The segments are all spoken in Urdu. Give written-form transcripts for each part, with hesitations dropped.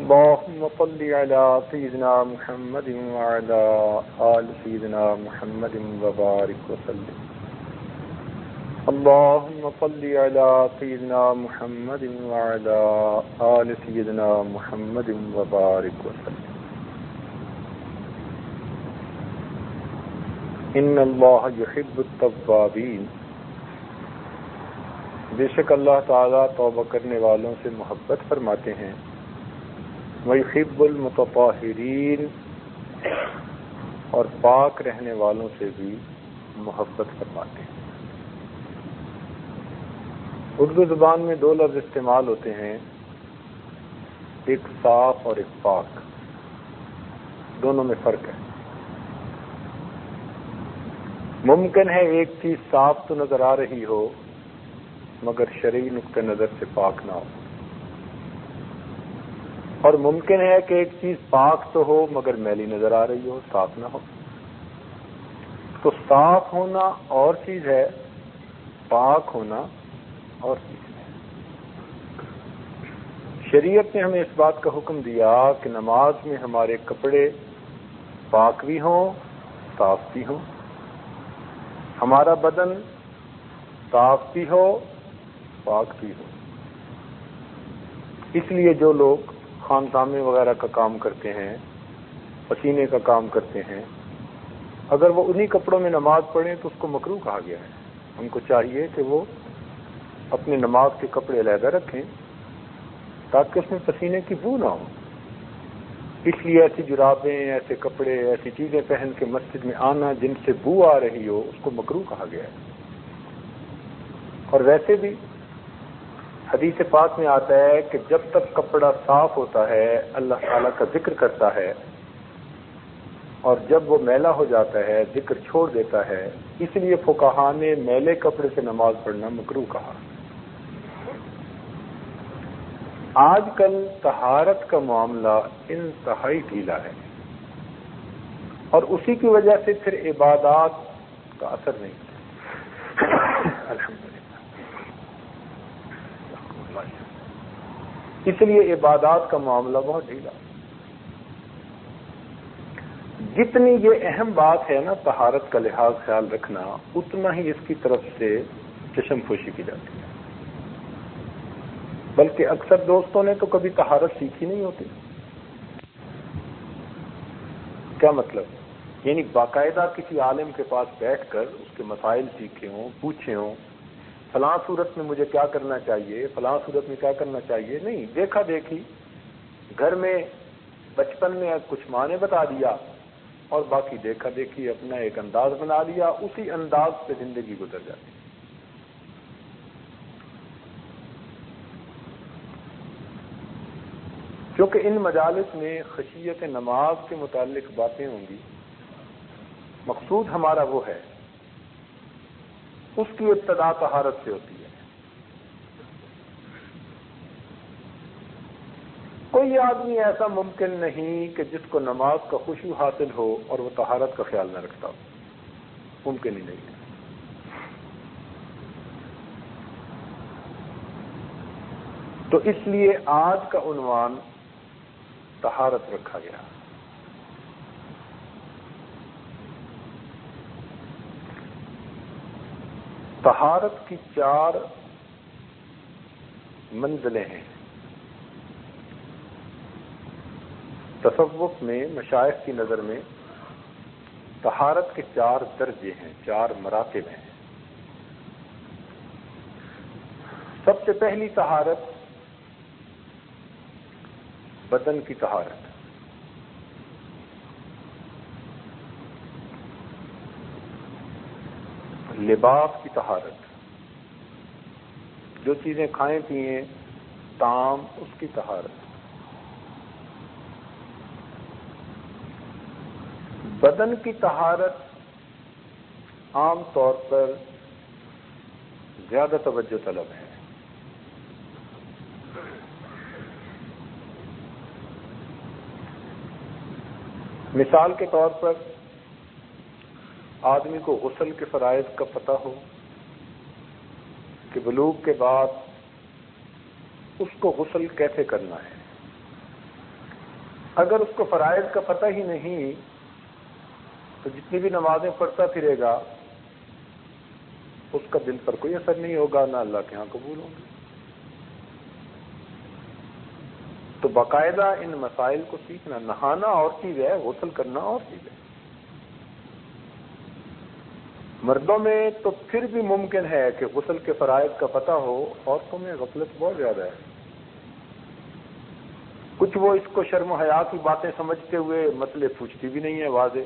اللهم صل على سيدنا محمد وعلى آل سيدنا محمد وبارك وسلم. اللهم صل على سيدنا محمد وعلى آل سيدنا محمد وبارك وسلم. ان اللہ یحب التوابین، بے شک اللہ تعالیٰ توبہ کرنے والوں سے محبت فرماتے ہیں. وَيُحِبُّ الْمُتَطَہِّرِينَ، اور پاک رہنے والوں سے بھی محبت فرماتے ہیں. اردو زبان میں دو لفظ استعمال ہوتے ہیں، ایک صاف اور ایک پاک. دونوں میں فرق ہے. ممکن ہے ایک چیز صاف تو نظر آ رہی ہو مگر شرعی نقطہ نظر سے پاک نہ ہو، اور ممکن ہے کہ ایک چیز پاک تو ہو مگر میلی نظر آ رہی ہو، صاف نہ ہو. تو صاف ہونا اور چیز ہے، پاک ہونا اور چیز ہے. شریعت نے ہمیں اس بات کا حکم دیا کہ نماز میں ہمارے کپڑے پاک بھی ہوں، صاف بھی ہوں، ہمارا بدن صاف بھی ہو، پاک بھی ہو. اس لیے جو لوگ خانقاہیں وغیرہ کا کام کرتے ہیں، پسینے کا کام کرتے ہیں، اگر وہ انہی کپڑوں میں نماز پڑھیں تو اس کو مکروہ کہا گیا ہے. ان کو چاہیے کہ وہ اپنے نماز کے کپڑے علیحدہ رکھیں تاکہ اس میں پسینے کی بو نہ ہو. اس لیے ایسی جرابیں، ایسے کپڑے، ایسی چیزیں پہن کے مسجد میں آنا جن سے بو آ رہی ہو اس کو مکروہ کہا گیا ہے. اور ویسے بھی حدیث پاک میں آتا ہے کہ جب تک کپڑا صاف ہوتا ہے اللہ تعالیٰ کا ذکر کرتا ہے، اور جب وہ میلا ہو جاتا ہے ذکر چھوڑ دیتا ہے. اس لیے فقہاء نے میلے کپڑے سے نماز پڑھنا مکروہ کہا. آج کل طہارت کا معاملہ انتہائی ڈھیلا ہے، اور اسی کی وجہ سے پھر عبادات کا اثر نہیں ہوتا. الحمدللہ. اس لیے عبادات کا معاملہ بہت ڈھیلا. جتنی یہ اہم بات ہے نا طہارت کا لحاظ خیال رکھنا، اتنا ہی اس کی طرف سے چشم پوشی کی جاتی ہے. بلکہ اکثر دوستوں نے تو کبھی طہارت سیکھی نہیں ہوتی. کیا مطلب؟ یعنی باقاعدہ کسی عالم کے پاس بیٹھ کر اس کے مسائل سیکھے ہوں، پوچھے ہوں، فلاں صورت میں مجھے کیا کرنا چاہیے، فلاں صورت میں کیا کرنا چاہیے. نہیں، دیکھا دیکھی گھر میں بچپن میں کچھ ماں نے بتا دیا اور باقی دیکھا دیکھی اپنا ایک انداز بنا لیا، اسی انداز پہ زندگی گزر جاتی. کیونکہ ان مجالس میں خشیت نماز کے متعلق باتیں ہوں گی. مقصود ہمارا وہ ہے، اس کی ابتدا طہارت سے ہوتی ہے. کوئی آدمی ایسا ممکن نہیں کہ جس کو نماز کا خشوع حاصل ہو اور وہ طہارت کا خیال نہ رکھتا ہو. ممکن ہی نہیں. تو اس لیے آج کا عنوان طہارت رکھا گیا. طہارت کی 4 منزلیں ہیں. تصوف میں مشائخ کی نظر میں طہارت کے 4 درجے ہیں، 4 مراتب ہیں. سب سے پہلی طہارت بدن کی طہارت. لباس کی طہارت، جو چیزیں کھائیں پیئیں، طعام، اس کی طہارت. بدن کی طہارت عام طور پر زیادہ توجہ طلب ہے. مثال کے طور پر آدمی کو غسل کے فرائض کا پتہ ہو کہ بلوغ کے بعد اس کو غسل کیسے کرنا ہے، اگر اس کو فرائض کا پتہ ہی نہیں تو جتنی بھی نمازیں پڑھتا پھرے گا اس کا دل پر کوئی اثر نہیں ہوگا، نہ اللہ کے ہاں قبول ہوں گے۔ تو باقاعدہ ان مسائل کو سیکھنا، نہانا اور چیز ہے، غسل کرنا اور چیز ہے۔ مردوں میں تو پھر بھی ممکن ہے کہ غسل کے فرائض کا پتہ ہو، عورتوں میں غفلت بہت زیادہ ہے۔ کچھ وہ اس کو شرم و حیا کی باتیں سمجھتے ہوئے مسئلے پوچھتی بھی نہیں ہے واضح۔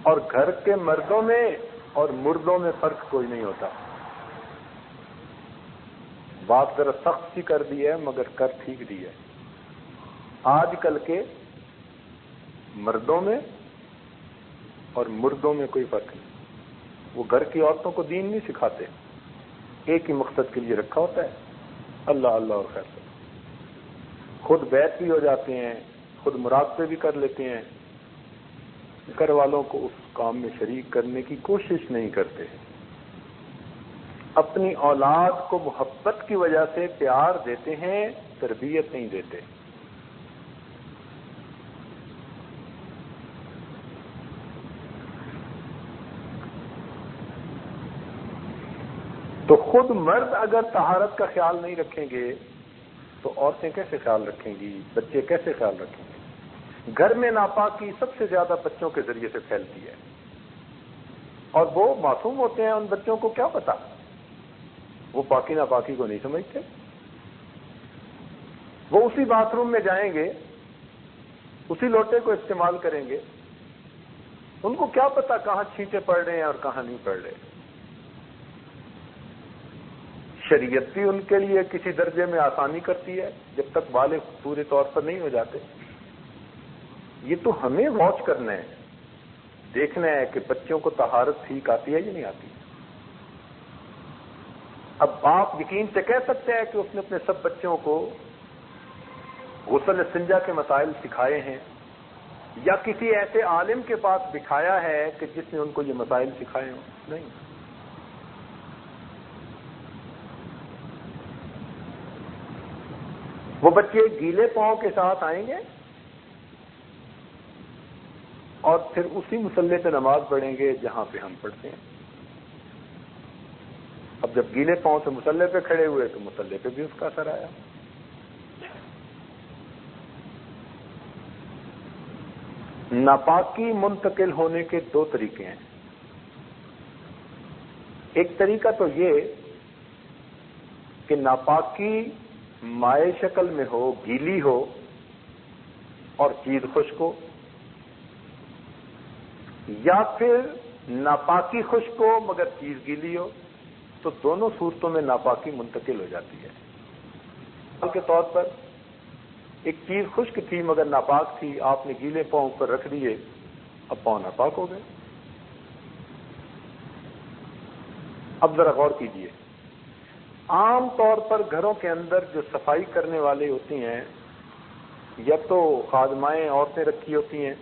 اور گھر کے مردوں میں اور مردوں میں فرق کوئی نہیں ہوتا۔ بات ذرا سخت سی کر دی ہے مگر کر ٹھیک دی ہے۔ آج کل کے مردوں میں اور مردوں میں کوئی فرق نہیں۔ وہ گھر کی عورتوں کو دین نہیں سکھاتے، ایک ہی مقصد کے لیے رکھا ہوتا ہے، اللہ اللہ اور خیر۔ خود بیت بھی ہو جاتے ہیں، خود مراقبے بھی کر لیتے ہیں، گھر والوں کو اس کام میں شریک کرنے کی کوشش نہیں کرتے۔ اپنی اولاد کو محبت کی وجہ سے پیار دیتے ہیں، تربیت نہیں دیتے۔ تو خود مرد اگر طہارت کا خیال نہیں رکھیں گے تو عورتیں کیسے خیال رکھیں گی، بچے کیسے خیال رکھیں گے؟ گھر میں ناپاکی سب سے زیادہ بچوں کے ذریعے سے پھیلتی ہے، اور وہ معصوم ہوتے ہیں، ان بچوں کو کیا پتا، وہ پاکی ناپاکی کو نہیں سمجھتے۔ وہ اسی باتھ روم میں جائیں گے، اسی لوٹے کو استعمال کریں گے، ان کو کیا پتا کہاں چھینٹے پڑ رہے ہیں اور کہاں نہیں پڑ رہے۔ شریعت بھی ان کے لیے کسی درجے میں آسانی کرتی ہے جب تک بالغ پورے طور پر نہیں ہو جاتے۔ یہ تو ہمیں واچ کرنا ہے، دیکھنا ہے کہ بچوں کو طہارت ٹھیک آتی ہے یا نہیں آتی۔ اب آپ یقین سے کہہ سکتے ہیں کہ اس نے اپنے سب بچوں کو غسل استنجا کے مسائل سکھائے ہیں، یا کسی ایسے عالم کے پاس بٹھایا ہے کہ جس نے ان کو یہ مسائل سکھائے ہوں؟ نہیں۔ وہ بچے گیلے پاؤں کے ساتھ آئیں گے اور پھر اسی مصلے پہ نماز پڑھیں گے جہاں پہ ہم پڑھتے ہیں۔ اب جب گیلے پاؤں سے مصلے پہ کھڑے ہوئے تو مصلے پہ بھی اس کا اثر آیا۔ ناپاکی منتقل ہونے کے دو طریقے ہیں۔ ایک طریقہ تو یہ کہ ناپاکی مائع شکل میں ہو، گیلی ہو اور چیز خشک ہو، یا پھر ناپاکی خشک ہو مگر چیز گیلی ہو، تو دونوں صورتوں میں ناپاکی منتقل ہو جاتی ہے۔ مثال کے طور پر ایک چیز خشک تھی مگر ناپاک تھی، آپ نے گیلے پاؤں پر رکھ دیے، اب پاؤں ناپاک ہو گئے۔ اب ذرا غور کیجئے، عام طور پر گھروں کے اندر جو صفائی کرنے والے ہوتی ہیں، یا تو خادمائیں عورتیں رکھی ہوتی ہیں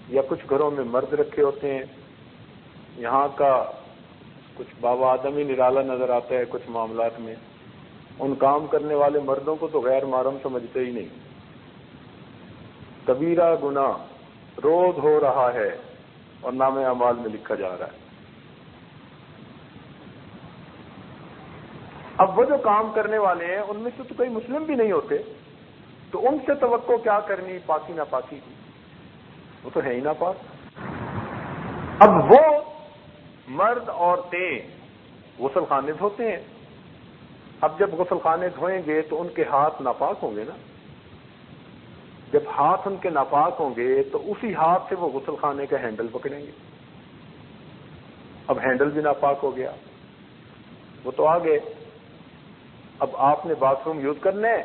یا کچھ گھروں میں مرد رکھے ہوتے ہیں۔ یہاں کا کچھ بابا آدم ہی نرالا نظر آتا ہے کچھ معاملات میں۔ ان کام کرنے والے مردوں کو تو غیر محرم سمجھتے ہی نہیں۔ کبیرہ گناہ روز ہو رہا ہے اور نام اعمال میں لکھا جا رہا ہے۔ اب وہ جو کام کرنے والے ہیں ان میں سے تو کوئی مسلم بھی نہیں ہوتے، تو ان سے توقع کیا کرنی پاکی ناپاکی کی؟ وہ تو ہے ہی ناپاک۔ اب وہ مرد عورتیں غسل خانے دھوتے ہیں، اب جب غسل خانے دھوئیں گے تو ان کے ہاتھ ناپاک ہوں گے نا۔ جب ہاتھ ان کے ناپاک ہوں گے تو اسی ہاتھ سے وہ غسل خانے کا ہینڈل پکڑیں گے۔ اب ہینڈل بھی ناپاک ہو گیا، وہ تو آ گئے۔ اب آپ نے باتھ روم یوز کرنا ہے،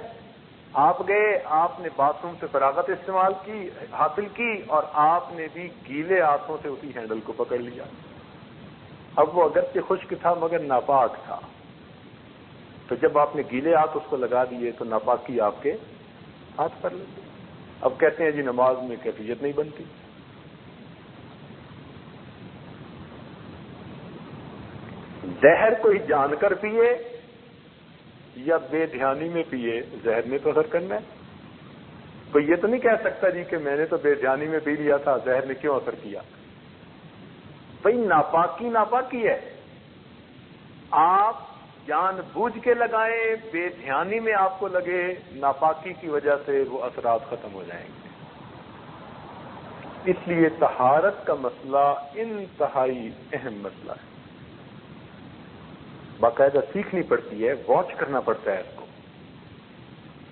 آپ گئے، آپ نے باتھ روم سے فراغت استعمال کی حاصل کی، اور آپ نے بھی گیلے ہاتھوں سے اسی ہینڈل کو پکڑ لیا۔ اب وہ اگرچہ خشک تھا مگر ناپاک تھا، تو جب آپ نے گیلے ہاتھ اس کو لگا دیے تو ناپاکی آپ کے ہاتھ پر لگی۔ اب کہتے ہیں جی نماز میں کیفیت نہیں بنتی۔ زہر کوئی جان کر پیے یا بے دھیانی میں پیے زہر نے تو اثر کرنا ہے. کوئی یہ تو نہیں کہہ سکتا جی کہ میں نے تو بے دھیانی میں پی لیا تھا زہر نے کیوں اثر کیا. بھئی ناپاکی ناپاکی ہے. آپ جان بوجھ کے لگائیں، بے دھیانی میں آپ کو لگے، ناپاکی کی وجہ سے وہ اثرات ختم ہو جائیں گے. اس لیے طہارت کا مسئلہ انتہائی اہم مسئلہ ہے. باقاعدہ سیکھنی پڑتی ہے، واچ کرنا پڑتا ہے، اس کو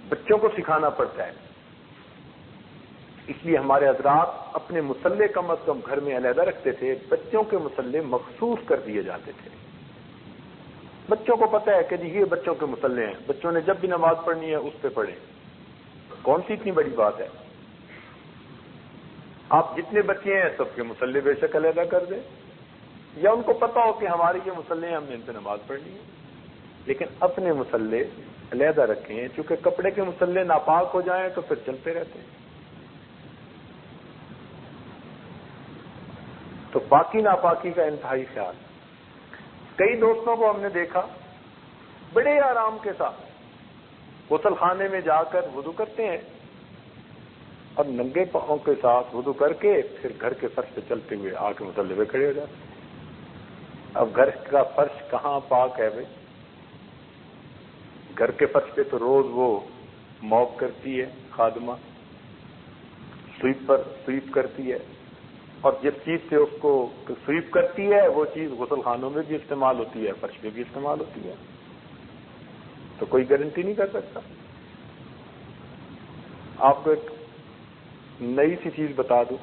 بچوں کو سکھانا پڑتا ہے. اس لیے ہمارے حضرات اپنے مصلے کم از کم گھر میں علیحدہ رکھتے تھے. بچوں کے مصلے مخصوص کر دیے جاتے تھے. بچوں کو پتہ ہے کہ جی یہ بچوں کے مصلے ہیں، بچوں نے جب بھی نماز پڑھنی ہے اس پہ پڑھیں. کون سی اتنی بڑی بات ہے؟ آپ جتنے بچے ہیں سب کے مصلے بے شک علیحدہ کر دیں، یا ان کو پتہ ہو کہ ہمارے یہ مصلے ہیں، ہم نے ان پہ نماز پڑھنی ہے، لیکن اپنے مصلے علیحدہ رکھیں. چونکہ کپڑے کے مصلے ناپاک ہو جائیں تو پھر چلتے رہتے ہیں. تو پاکی ناپاکی کا انتہائی خیال. کئی دوستوں کو ہم نے دیکھا بڑے آرام کے ساتھ غسل خانے میں جا کر وضو کرتے ہیں اور ننگے پاؤں کے ساتھ وضو کر کے پھر گھر کے فرش پہ چلتے ہوئے آ کے مصلے پہ کھڑے ہو جاتے ہیں. اب گھر کا فرش کہاں پاک ہے بھائی؟ گھر کے فرش پہ تو روز وہ موپ کرتی ہے خادمہ، سویپ کرتی ہے، اور جس چیز سے اس کو سویپ کرتی ہے وہ چیز غسل خانوں میں بھی استعمال ہوتی ہے، فرش پہ بھی استعمال ہوتی ہے. تو کوئی گارنٹی نہیں کر سکتا. آپ کو ایک نئی سی چیز بتا دوں.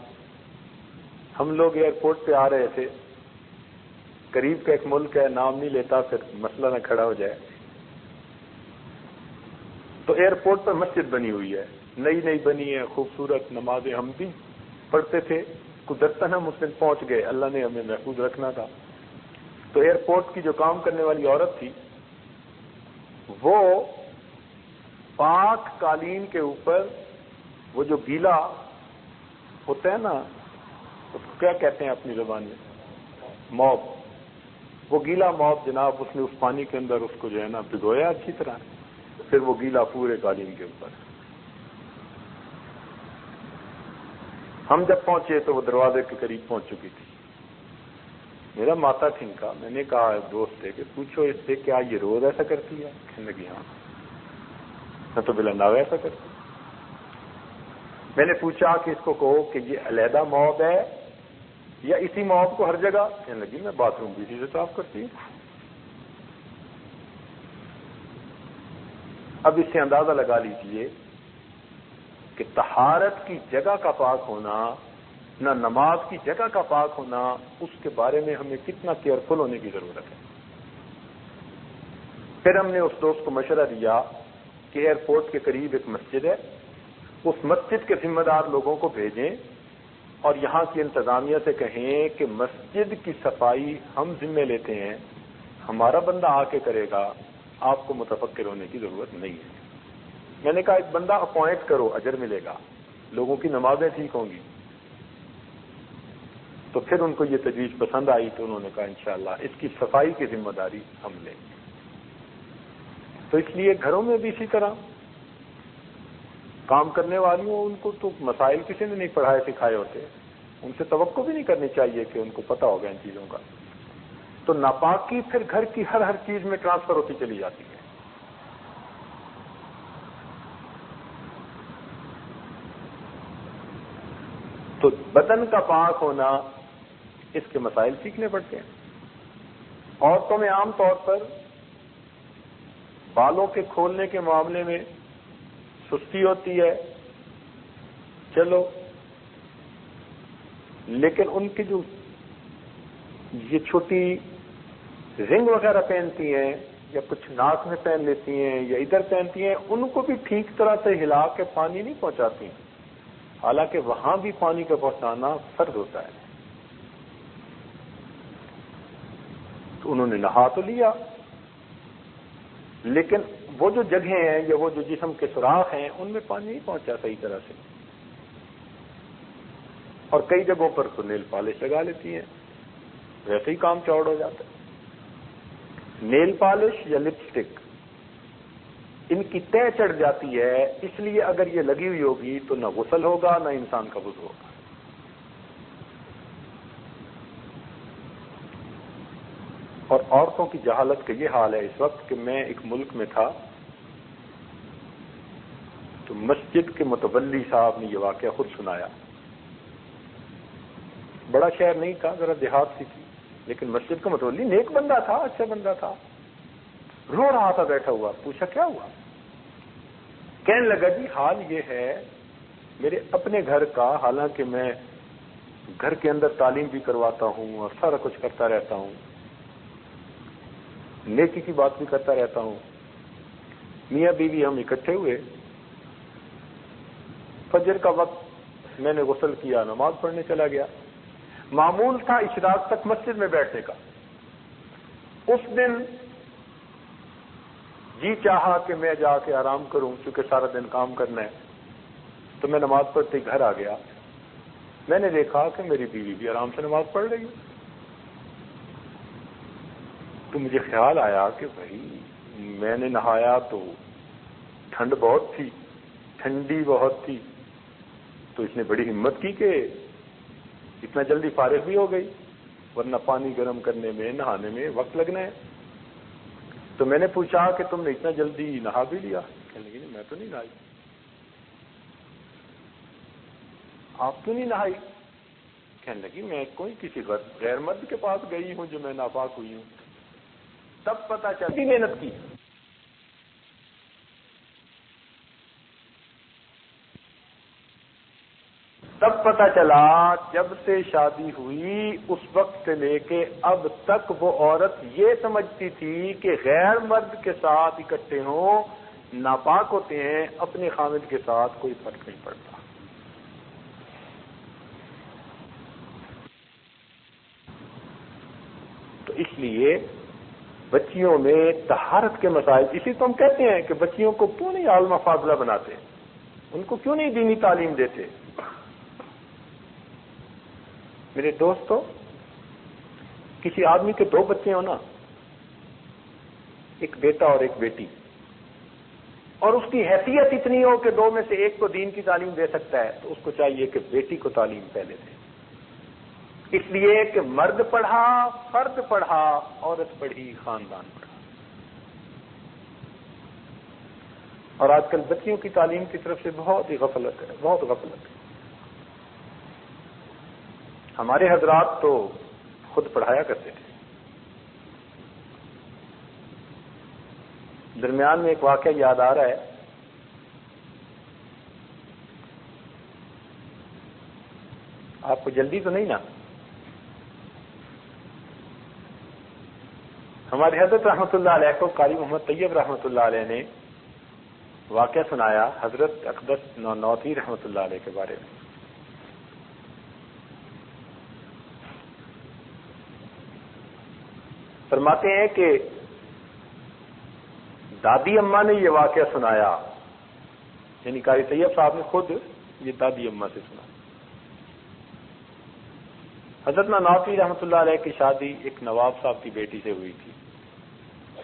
ہم لوگ ایئرپورٹ پہ آ رہے تھے، قریب کا ایک ملک ہے، نام نہیں لیتا پھر مسئلہ نہ کھڑا ہو جائے. تو ایئرپورٹ پر مسجد بنی ہوئی ہے، نئی نئی بنی ہے، خوبصورت. نمازیں ہم بھی پڑھتے تھے، قدرتاً ہم اس دن پہنچ گئے، اللہ نے ہمیں محفوظ رکھنا تھا. تو ایئرپورٹ کی جو کام کرنے والی عورت تھی وہ پاک قالین کے اوپر وہ جو گیلا ہوتا ہے نا، اس کو کیا کہتے ہیں اپنی زبان میں؟ موب. وہ گیلا موب جناب اس نے اس پانی کے اندر اس کو جو ہے نا بھگویا اچھی طرح، پھر وہ گیلا پورے قالین کے اوپر. ہم جب پہنچے تو وہ دروازے کے قریب پہنچ چکی تھی. میرا ماتھا ٹھنکا. میں نے کہا دوست سے کہ پوچھو اس سے کیا یہ روز ایسا کرتی ہے؟ کہنے لگی ہاں. میں تو بلا ناوے ایسا کرتی. میں نے پوچھا کہ اس کو کہو کہ یہ علیحدہ موب ہے یا اسی موب کو ہر جگہ؟ کہنے لگی میں باتھ روم بھی اسی سے صاف کرتی ہوں. اب اس سے اندازہ لگا لیجئے کہ طہارت کی جگہ کا پاک ہونا، نہ نماز کی جگہ کا پاک ہونا، اس کے بارے میں ہمیں کتنا کیئرفل ہونے کی ضرورت ہے. پھر ہم نے اس دوست کو مشورہ دیا کہ ایئرپورٹ کے قریب ایک مسجد ہے، اس مسجد کے ذمہ دار لوگوں کو بھیجیں اور یہاں کی انتظامیہ سے کہیں کہ مسجد کی صفائی ہم ذمہ لیتے ہیں، ہمارا بندہ آ کے کرے گا، آپ کو متفکر ہونے کی ضرورت نہیں ہے. میں نے کہا ایک بندہ اپوائنٹ کرو، اجر ملے گا، لوگوں کی نمازیں ٹھیک ہوں گی. تو پھر ان کو یہ تجویز پسند آئی تو انہوں نے کہا انشاءاللہ اس کی صفائی کی ذمہ داری ہم لیں گے. تو اس لیے گھروں میں بھی اسی طرح کام کرنے والیوں ان کو تو مسائل کسی نے نہیں پڑھائے سکھائے ہوتے، ان سے توقع بھی نہیں کرنی چاہیے کہ ان کو پتہ ہوگا ان چیزوں کا. تو ناپاکی پھر گھر کی ہر چیز میں ٹرانسفر ہوتی چلی جاتی ہے. تو بدن کا پاک ہونا، اس کے مسائل سیکھنے پڑتے ہیں. عورتوں میں عام طور پر بالوں کے کھولنے کے معاملے میں سستی ہوتی ہے، چلو، لیکن ان کی جو یہ چھوٹی رنگ وغیرہ پہنتی ہیں یا کچھ ناک میں پہن لیتی ہیں یا ادھر پہنتی ہیں، ان کو بھی ٹھیک طرح سے ہلا کے پانی نہیں پہنچاتی، حالانکہ وہاں بھی پانی کا پہنچانا فرض ہوتا ہے. تو انہوں نے نہا تو لیا، لیکن وہ جو جگہیں ہیں یا وہ جو جسم کے سوراخ ہیں ان میں پانی نہیں پہنچا صحیح طرح سے. اور کئی جگہوں پر تو نیل پالش لگا لیتی ہیں، ویسے ہی کام چوڑ ہو جاتا ہے. نیل پالش یا لپسٹک ان کی تہ چڑھ جاتی ہے، اس لیے اگر یہ لگی ہوئی ہوگی تو نہ غسل ہوگا نہ انسان کا وضو ہوگا۔ اور عورتوں کی جہالت کا یہ حال ہے اس وقت کہ میں ایک ملک میں تھا تو مسجد کے متولی صاحب نے یہ واقعہ خود سنایا۔ بڑا شہر نہیں تھا، ذرا دیہات سی تھی، لیکن مسجد کا متولی نیک بندہ تھا، اچھا بندہ تھا، رو رہا تھا بیٹھا ہوا۔ پوچھا کیا ہوا؟ کہنے لگا جی حال یہ ہے میرے اپنے گھر کا، حالانکہ میں گھر کے اندر تعلیم بھی کرواتا ہوں اور سارا کچھ کرتا رہتا ہوں، نیکی کی بات بھی کرتا رہتا ہوں، میاں بیوی ہم اکٹھے ہوئے، فجر کا وقت میں نے غسل کیا، نماز پڑھنے چلا گیا، معمول تھا اشراق تک مسجد میں بیٹھنے کا۔ اس دن جی چاہا کہ میں جا کے آرام کروں چونکہ سارا دن کام کرنا ہے، تو میں نماز پڑھتے ہی گھر آ گیا۔ میں نے دیکھا کہ میری بیوی بھی آرام سے نماز پڑھ رہی ہے، تو مجھے خیال آیا کہ بھائی میں نے نہایا تو ٹھنڈ بہت تھی، ٹھنڈی بہت تھی، تو اس نے بڑی ہمت کی کہ اتنا جلدی فارغ بھی ہو گئی، ورنہ پانی گرم کرنے میں نہانے میں وقت لگنا ہے۔ تو میں نے پوچھا کہ تم نے اتنا جلدی نہا بھی لیا؟ کہنے لگی میں تو نہیں نہائی۔ آپ کیوں نہیں نہائی؟ کہنے لگی میں کوئی کسی غیر مرد کے پاس گئی ہوں جو میں ناپاک ہوئی ہوں۔ تب پتہ چلا محنت کی، تب پتہ چلا جب سے شادی ہوئی اس وقت سے لے کے اب تک وہ عورت یہ سمجھتی تھی کہ غیر مرد کے ساتھ اکٹھے ہوں ناپاک ہوتے ہیں، اپنے خامد کے ساتھ کوئی فرق نہیں پڑتا۔ تو اس لیے بچیوں میں طہارت کے مسائل، اسی تو ہم کہتے ہیں کہ بچیوں کو کیوں نہیں عالمہ فاضلہ بناتے، ان کو کیوں نہیں دینی تعلیم دیتے۔ میرے دوستو، کسی آدمی کے دو بچے ہوں نا، ایک بیٹا اور ایک بیٹی، اور اس کی حیثیت اتنی ہو کہ دو میں سے ایک کو دین کی تعلیم دے سکتا ہے، تو اس کو چاہیے کہ بیٹی کو تعلیم پہلے دے، اس لیے کہ مرد پڑھا فرد پڑھا، عورت پڑھی خاندان پڑھا۔ اور آج کل بچیوں کی تعلیم کی طرف سے بہت ہی غفلت ہے، بہت غفلت ہے۔ ہمارے حضرات تو خود پڑھایا کرتے تھے۔ درمیان میں ایک واقعہ یاد آ رہا ہے، آپ کو جلدی تو نہیں نا؟ ہمارے حضرت رحمۃ اللہ علیہ کو قاری محمد طیب رحمۃ اللہ علیہ نے واقعہ سنایا حضرت اقدس نانوتوی رحمۃ اللہ علیہ کے بارے میں۔ فرماتے ہیں کہ دادی اماں نے یہ واقعہ سنایا، یعنی قاری طیب صاحب نے خود یہ دادی اماں سے سنا۔ حضرت نانوتوی رحمۃ اللہ علیہ کی شادی ایک نواب صاحب کی بیٹی سے ہوئی تھی۔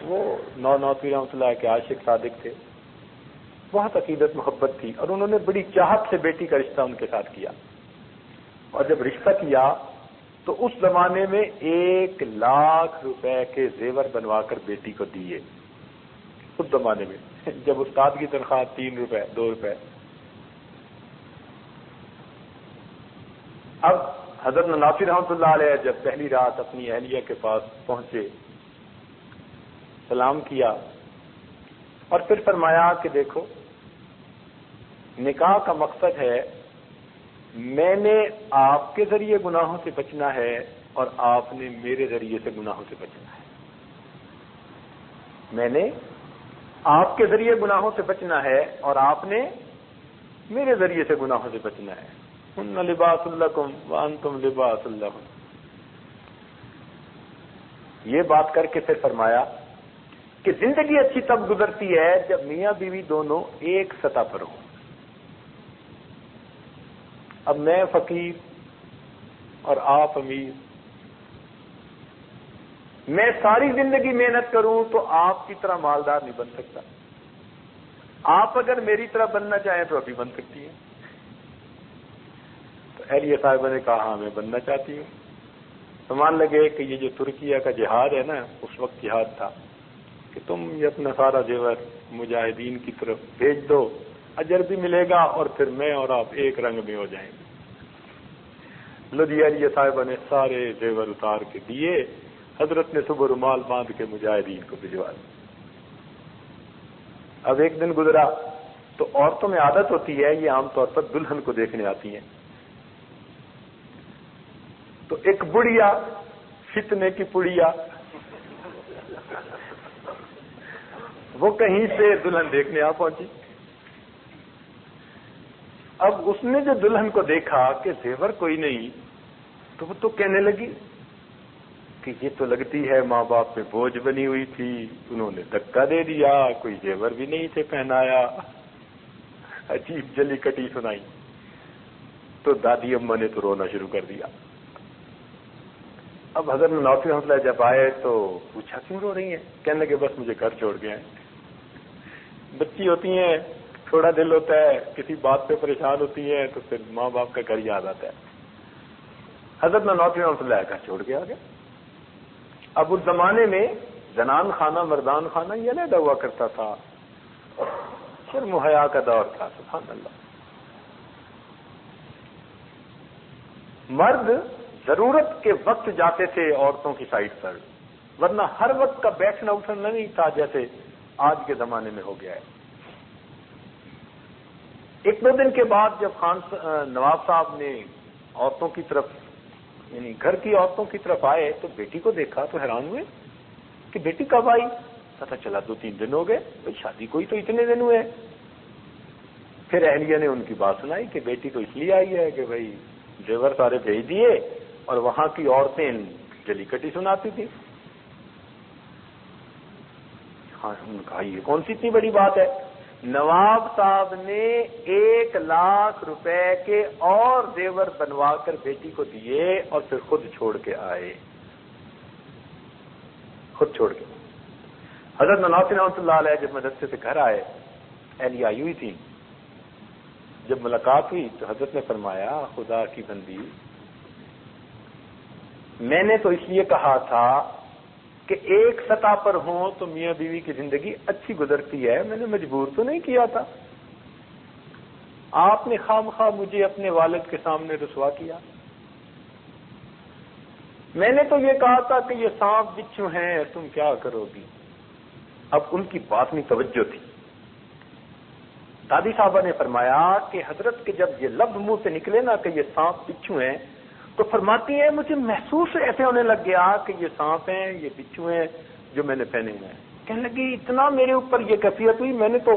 وہ نانوتوی رحمۃ اللہ کے عاشق صادق تھے، بہت عقیدت محبت تھی، اور انہوں نے بڑی چاہت سے بیٹی کا رشتہ ان کے ساتھ کیا۔ اور جب رشتہ کیا تو اس زمانے میں 1,00,000 روپے کے زیور بنوا کر بیٹی کو دیے، اس زمانے میں جب استاد کی تنخواہ 3 روپے 2 روپے۔ اب حضرت نانوتوی رحمۃ اللہ علیہ جب پہلی رات اپنی اہلیہ کے پاس پہنچے، سلام کیا اور پھر فرمایا کہ دیکھو نکاح کا مقصد ہے میں نے آپ کے ذریعے گناہوں سے بچنا ہے اور آپ نے میرے ذریعے سے گناہوں سے بچنا ہے، میں نے آپ کے ذریعے گناہوں سے بچنا ہے اور آپ نے میرے ذریعے سے گناہوں سے بچنا ہے۔ ہن لباس لکم وانتم لباس لہن۔ یہ بات کر کے پھر فرمایا کہ زندگی اچھی تب گزرتی ہے جب میاں بیوی دونوں ایک سطح پر ہوں۔ اب میں فقیر اور آپ امیر، میں ساری زندگی محنت کروں تو آپ کی طرح مالدار نہیں بن سکتا، آپ اگر میری طرح بننا چاہیں تو ابھی بن سکتی ہیں۔ تو اہلیہ صاحبہ نے کہا ہاں میں بننا چاہتی ہوں۔ تو مان لگے کہ یہ جو ترکیہ کا جہاد ہے نا، اس وقت جہاد تھا کہ تم یہ اپنا سارا زیور مجاہدین کی طرف بھیج دو، اجر بھی ملے گا اور پھر میں اور آپ ایک رنگ میں ہو جائیں گے۔ اہلیہ صاحبہ نے سارے زیور اتار کے دیے، حضرت نے صبح رومال باندھ کے مجاہدین کو بھجوا دیا۔ اب ایک دن گزرا تو عورتوں میں عادت ہوتی ہے، یہ عام طور پر دلہن کو دیکھنے آتی ہیں، تو ایک بڑھیا فتنے کی پڑیا وہ کہیں سے دلہن دیکھنے آ پہنچی۔ اب اس نے جو دلہن کو دیکھا کہ زیور کوئی نہیں، تو وہ تو کہنے لگی کہ یہ تو لگتی ہے ماں باپ پہ بوجھ بنی ہوئی تھی، انہوں نے دھکا دے دیا، کوئی زیور بھی نہیں تھے پہنایا، عجیب جلی کٹی سنائی۔ تو دادی اماں نے تو رونا شروع کر دیا۔ اب حضرت نوفل رحمۃ اللہ جب آئے تو پوچھا کیوں رو رہی ہیں؟ کہنے لگے بس مجھے گھر چھوڑ گئے ہیں۔ بچی ہوتی ہیں، تھوڑا دل ہوتا ہے، کسی بات پہ پریشان ہوتی ہیں تو پھر ماں باپ کا گھر یاد آتا ہے۔ حضرت نوفل رحمۃ اللہ گھر چھوڑ کے آ گئے۔ اب اس زمانے میں زنان خانہ مردان خانہ یہ علیحدہ ہوا کرتا تھا، شرم و حیا کا دور تھا، سبحان اللہ۔ مرد ضرورت کے وقت جاتے تھے عورتوں کی سائٹ پر، ورنہ ہر وقت کا بیٹھنا اٹھنا نہیں تھا جیسے آج کے زمانے میں ہو گیا ہے۔ ایک دو دن کے بعد جب نواب صاحب نے عورتوں کی طرف یعنی گھر کی عورتوں کی طرف آئے تو بیٹی کو دیکھا تو حیران ہوئے کہ بیٹی کب آئی؟ پتہ چلا 2-3 دن ہو گئے، بھائی شادی کوئی تو اتنے دن ہوئے۔ پھر اہلیہ نے ان کی بات سنائی کہ بیٹی تو اس لیے آئی ہے کہ بھائی زیور سارے بھیج دیے اور وہاں کی عورتیں جلی کٹی سناتی تھیں۔ ہاں انہوں نے کہا یہ کون سی اتنی بڑی بات ہے؟ نواب صاحب نے 1 لاکھ روپے کے اور زیور بنوا کر بیٹی کو دیے اور پھر خود چھوڑ کے آئے، خود چھوڑ کے۔ حضرت نوفل رحمۃ اللہ علیہ جب مدرسے سے گھر آئے، اہلیہ آئی ہوئی تھی، جب ملاقات ہوئی تو حضرت نے فرمایا خدا کی بندی، میں نے تو اس لیے کہا تھا کہ ایک سطح پر ہوں تو میاں بیوی کی زندگی اچھی گزرتی ہے، میں نے مجبور تو نہیں کیا تھا، آپ نے خواہ مجھے اپنے والد کے سامنے رسوا کیا۔ میں نے تو یہ کہا تھا کہ یہ سانپ بچھو ہیں، تم کیا کرو گی؟ اب ان کی بات میں توجہ تھی۔ دادی صاحبہ نے فرمایا کہ حضرت کے جب یہ لفظ منہ سے نکلے نا کہ یہ سانپ بچھو ہیں، تو فرماتی ہیں مجھے محسوس ایسے ہونے لگ گیا کہ یہ سانپ ہیں، یہ بچھو ہیں جو میں نے پہنے ہوئے ہیں۔ کہنے لگی اتنا میرے اوپر یہ کیفیت ہوئی، میں نے تو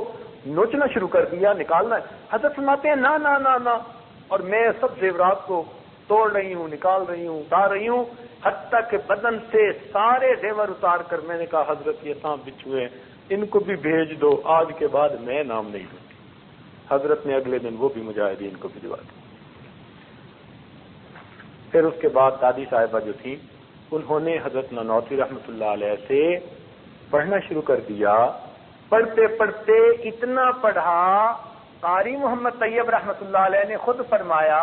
نوچنا شروع کر دیا، نکالنا ہے۔ حضرت فرماتے ہیں نا نا نا نا، اور میں سب زیورات کو توڑ رہی ہوں، نکال رہی ہوں، اتار رہی ہوں، حتیٰ کہ بدن سے سارے زیور اتار کر میں نے کہا حضرت یہ سانپ بچھو ہیں، ان کو بھی بھیج دو، آج کے بعد میں نام نہیں لوں گی۔ حضرت نے اگلے دن وہ بھی مجاہدین کو بھجوا دی۔ پھر اس کے بعد دادی صاحبہ جو تھی انہوں نے حضرت نانوتوی رحمۃ اللہ علیہ سے پڑھنا شروع کر دیا۔ پڑھتے پڑھتے اتنا پڑھا، قاری محمد طیب رحمۃ اللہ علیہ نے خود فرمایا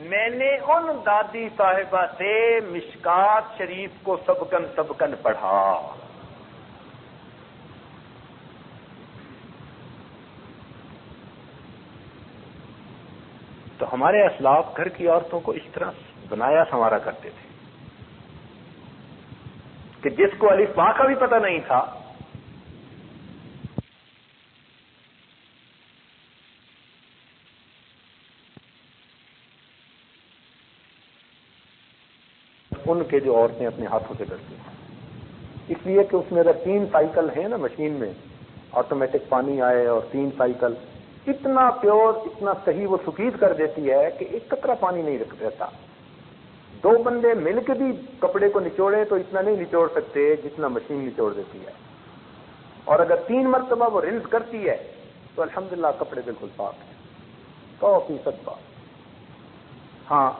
میں نے ان دادی صاحبہ سے مشکات شریف کو سبکن سبکن پڑھا۔ تو ہمارے اسلاف گھر کی عورتوں کو اس طرح بنایا سنوارا کرتے تھے کہ جس کو الف با کا بھی پتہ نہیں تھا ان کے جو عورتیں اپنے ہاتھوں سے کرتی ہیں، اس لیے کہ اس میں اگر 3 سائیکل ہیں نا مشین میں، آٹومیٹک پانی آئے اور 3 سائیکل، اتنا پیور اتنا صحیح وہ سفید کر دیتی ہے کہ ایک قطرہ پانی نہیں رکھ دیتا۔ 2 بندے مل کے بھی کپڑے کو نچوڑے تو اتنا نہیں نچوڑ سکتے جتنا مشین نچوڑ دیتی ہے، اور اگر 3 مرتبہ وہ رنس کرتی ہے تو الحمدللہ کپڑے بالکل پاک ہیں، 100% پاک۔ ہاں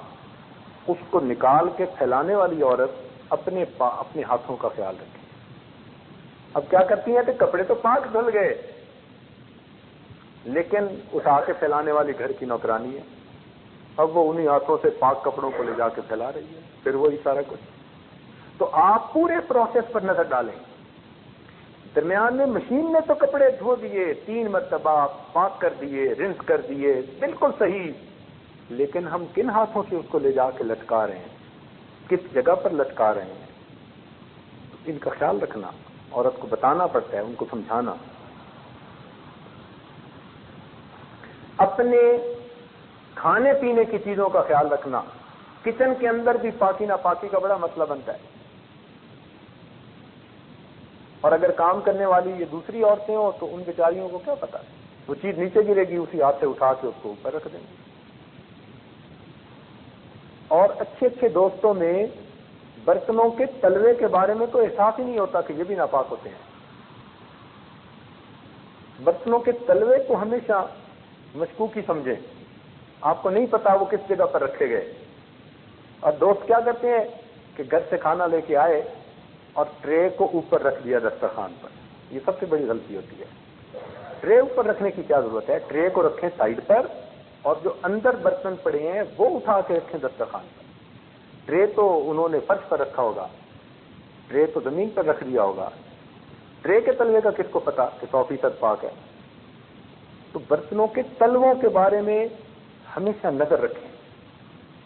اس کو نکال کے پھیلانے والی عورت اپنے ہاتھوں کا خیال رکھے۔ اب کیا کرتی ہیں کہ کپڑے تو پاک دھل گئے، لیکن اٹھا کے پھیلانے والی گھر کی نوکرانی ہے. اب وہ انہی ہاتھوں سے پاک کپڑوں کو لے جا کے پھیلا رہی ہے، پھر وہی سارا کچھ. تو آپ پورے پروسیس پر نظر ڈالیں. درمیان میں مشین نے تو کپڑے دھو دیے، 3 مرتبہ پاک کر دیے، رنس کر دیے، بالکل صحیح، لیکن ہم کن ہاتھوں سے اس کو لے جا کے لٹکا رہے ہیں، کس جگہ پر لٹکا رہے ہیں، ان کا خیال رکھنا. عورت کو بتانا پڑتا ہے، ان کو سمجھانا. اپنے کھانے پینے کی چیزوں کا خیال رکھنا. کچن کے اندر بھی پاکی ناپاکی کا بڑا مسئلہ بنتا ہے. اور اگر کام کرنے والی یہ دوسری عورتیں ہوں تو ان بیچاریوں کو کیا پتا، وہ چیز نیچے گرے گی، اسی ہاتھ سے اٹھا کے اس کو اوپر رکھ دیں گے. اور اچھے اچھے دوستوں میں برتنوں کے تلوے کے بارے میں تو احساس ہی نہیں ہوتا کہ یہ بھی ناپاک ہوتے ہیں. برتنوں کے تلوے کو ہمیشہ مشکوکی سمجھیں. آپ کو نہیں پتا وہ کس جگہ پر رکھے گئے. اور دوست کیا کرتے ہیں کہ گھر سے کھانا لے کے آئے اور ٹرے کو اوپر رکھ دیا دسترخوان پر. یہ سب سے بڑی غلطی ہوتی ہے. ٹرے اوپر رکھنے کی کیا ضرورت ہے؟ ٹرے کو رکھیں سائڈ پر، اور جو اندر برتن پڑے ہیں وہ اٹھا کے رکھیں دسترخوان پر. ٹرے تو انہوں نے فرش پر رکھا ہوگا، ٹرے تو زمین پر رکھ دیا ہوگا. ٹرے کے تلوے کا کس کو پتا کہ 100% پاک ہے؟ تو برتنوں کے تلووں کے بارے میں ہمیشہ نظر رکھیں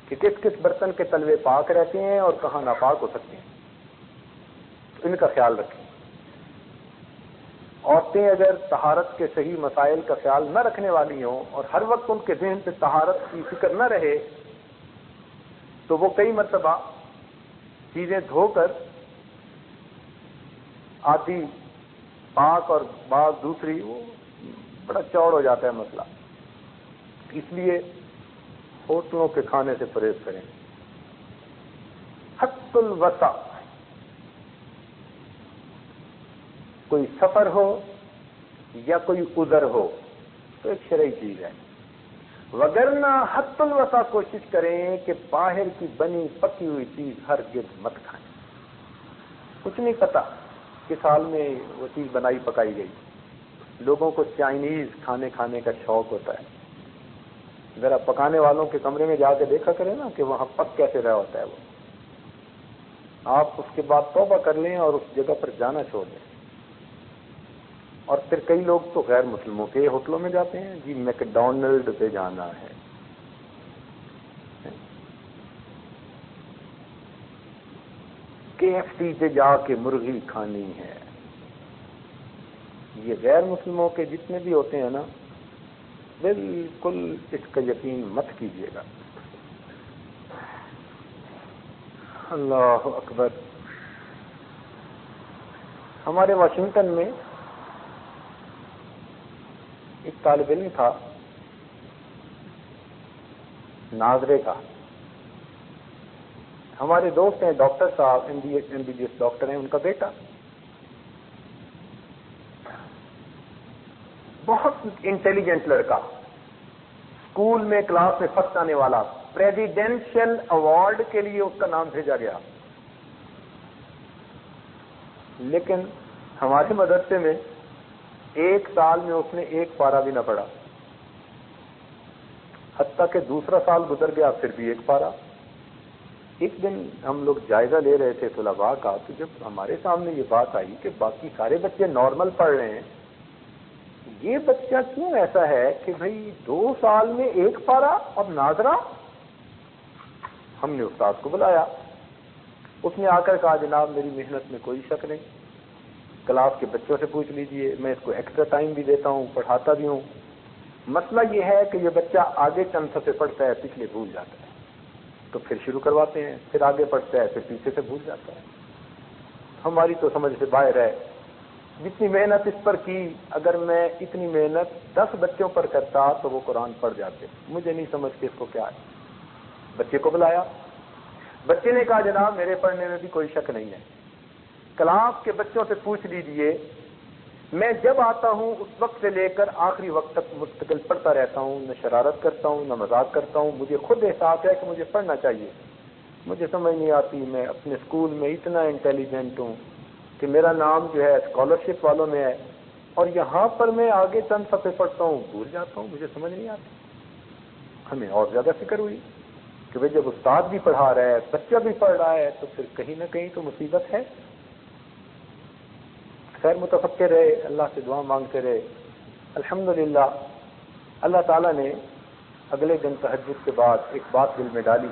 کہ کس کس برتن کے تلوے پاک رہتے ہیں اور کہاں ناپاک ہو سکتے ہیں. ان کا خیال رکھیں. عورتیں اگر طہارت کے صحیح مسائل کا خیال نہ رکھنے والی ہوں اور ہر وقت ان کے ذہن سے طہارت کی فکر نہ رہے تو وہ کئی مرتبہ چیزیں دھو کر آدھی پاک اور بعض دوسری، وہ بڑا چوڑ ہو جاتا ہے مسئلہ. اس لیے ہوٹلوں کے کھانے سے پرہیز کریں. حد الوسع. کوئی سفر ہو یا کوئی عذر ہو تو ایک شرعی چیز ہے، وگرنہ حد الوسع کوشش کریں کہ باہر کی بنی پکی ہوئی چیز ہرگز مت کھائیں. کچھ نہیں پتا کس حال میں وہ چیز بنائی پکائی گئی. لوگوں کو چائنیز کھانے کا شوق ہوتا ہے. ذرا پکانے والوں کے کمرے میں جا کے دیکھا کریں نا کہ وہاں پک کیسے رہا ہوتا ہے وہ. آپ اس کے بعد توبہ کر لیں اور اس جگہ پر جانا چھوڑ دیں. اور پھر کئی لوگ تو غیر مسلموں کے ہوٹلوں میں جاتے ہیں، جی میکڈونلڈ پہ جانا ہے. KFC پہ جا کے مرغی کھانی ہے. یہ غیر مسلموں کے جتنے بھی ہوتے ہیں نا، بالکل اس کا یقین مت کیجیے گا. اللہ اکبر. ہمارے واشنگٹن میں ایک طالب علم تھا ناظرے کا. ہمارے دوست ہیں ڈاکٹر صاحب، MBBS ڈاکٹر ہیں. ان کا بیٹا بہت انٹیلیجنٹ لڑکا، اسکول میں کلاس میں فرسٹ آنے والا، پریزیڈینشل ایوارڈ کے لیے اس کا نام بھیجا گیا. لیکن ہمارے مدرسے میں 1 سال میں اس نے 1 پارہ بھی نہ پڑھا. حتیٰ کہ دوسرا سال گزر گیا پھر بھی 1 پارہ. ایک دن ہم لوگ جائزہ لے رہے تھے طلباء کا، تو جب ہمارے سامنے یہ بات آئی کہ باقی سارے بچے نارمل پڑھ رہے ہیں، یہ بچہ کیوں ایسا ہے کہ بھئی 2 سال میں 1 پارہ اور ناظرہ. ہم نے استاد کو بلایا. اس نے آ کر کہا جناب میری محنت میں کوئی شک نہیں، کلاس کے بچوں سے پوچھ لیجئے، میں اس کو ایکسٹرا ٹائم بھی دیتا ہوں، پڑھاتا بھی ہوں. مسئلہ یہ ہے کہ یہ بچہ آگے چند صفحے پڑھتا ہے، پچھلے بھول جاتا ہے، تو پھر شروع کرواتے ہیں، پھر آگے پڑھتا ہے، پھر پیچھے سے بھول جاتا ہے. ہماری تو سمجھ سے باہر ہے. جتنی محنت اس پر کی، اگر میں اتنی محنت 10 بچوں پر کرتا تو وہ قرآن پڑھ جاتے. مجھے نہیں سمجھ کہ اس کو کیا ہے. بچے کو بلایا. بچے نے کہا جناب میرے پڑھنے میں بھی کوئی شک نہیں ہے، کلاس کے بچوں سے پوچھ لیجئے، میں جب آتا ہوں اس وقت سے لے کر آخری وقت تک مستقل پڑھتا رہتا ہوں، نہ شرارت کرتا ہوں نہ مذاق کرتا ہوں. مجھے خود احساس ہے کہ مجھے پڑھنا چاہیے. مجھے سمجھ نہیں آتی، میں اپنے اسکول میں اتنا انٹیلیجنٹ ہوں کہ میرا نام جو ہے اسکالرشپ والوں میں ہے، اور یہاں پر میں آگے چند صفحے پڑھتا ہوں بھول جاتا ہوں، مجھے سمجھ نہیں آتی. ہمیں اور زیادہ فکر ہوئی کہ بھئی جب استاد بھی پڑھا رہا ہے، بچہ بھی پڑھ رہا ہے، تو پھر کہیں نہ کہیں تو مصیبت ہے. خیر متفکر رہے، اللہ سے دعا مانگتے رہے. الحمدللہ اللہ تعالیٰ نے اگلے دن تہجد کے بعد ایک بات دل میں ڈالی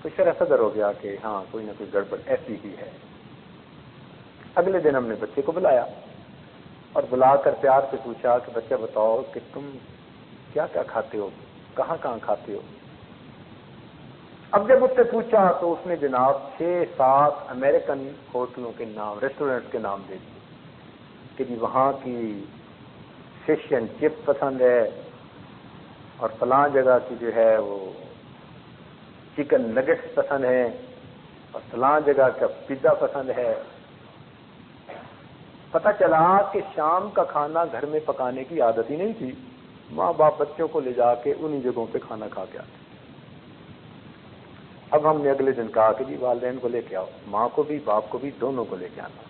تو شرح صدر ہو گیا کہ ہاں کوئی نہ کوئی گڑبڑ ایسی ہی ہے. اگلے دن ہم نے بچے کو بلایا اور بلا کر پیار سے پوچھا کہ بچہ بتاؤ کہ تم کیا کیا کھاتے ہو، کہاں کہاں کھاتے ہو. اب جب اس سے پوچھا تو اس نے جناب 6-7 امریکن ہوٹلوں کے نام، ریسٹورینٹ کے نام دے دیے کہ جی وہاں کی فش اینڈ چپ پسند ہے اور فلاں جگہ کی جو ہے وہ چکن نگٹس پسند ہے اور فلاں جگہ کا پیزا پسند ہے. پتہ چلا کہ شام کا کھانا گھر میں پکانے کی عادت ہی نہیں تھی. ماں باپ بچوں کو لے جا کے انہی جگہوں پہ کھانا کھا کے آتے. اب ہم نے اگلے دن کہا کہ جی والدین کو لے کے آؤ، ماں کو بھی باپ کو بھی، دونوں کو لے کے آنا.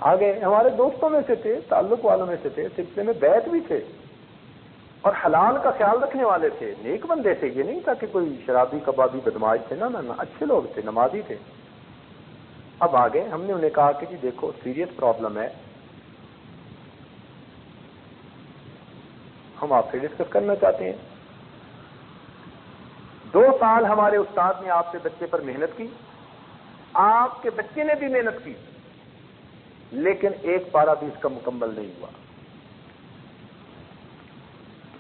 آگے ہمارے دوستوں میں سے تھے، تعلق والوں میں سے تھے، سلسلے میں بیعت بھی تھے اور حلال کا خیال رکھنے والے تھے، نیک بندے تھے. یہ نہیں تھا کہ کوئی شرابی کبابی بدماش تھے، نہ اچھے لوگ تھے، نمازی تھے. اب آگے ہم نے انہیں کہا کہ جی دیکھو سیریس پرابلم ہے، ہم آپ سے ڈسکس کرنا چاہتے ہیں. 2 سال ہمارے استاد نے آپ کے بچے پر محنت کی، آپ کے بچے نے بھی محنت کی، لیکن ایک پارہ بھی اس کا مکمل نہیں ہوا.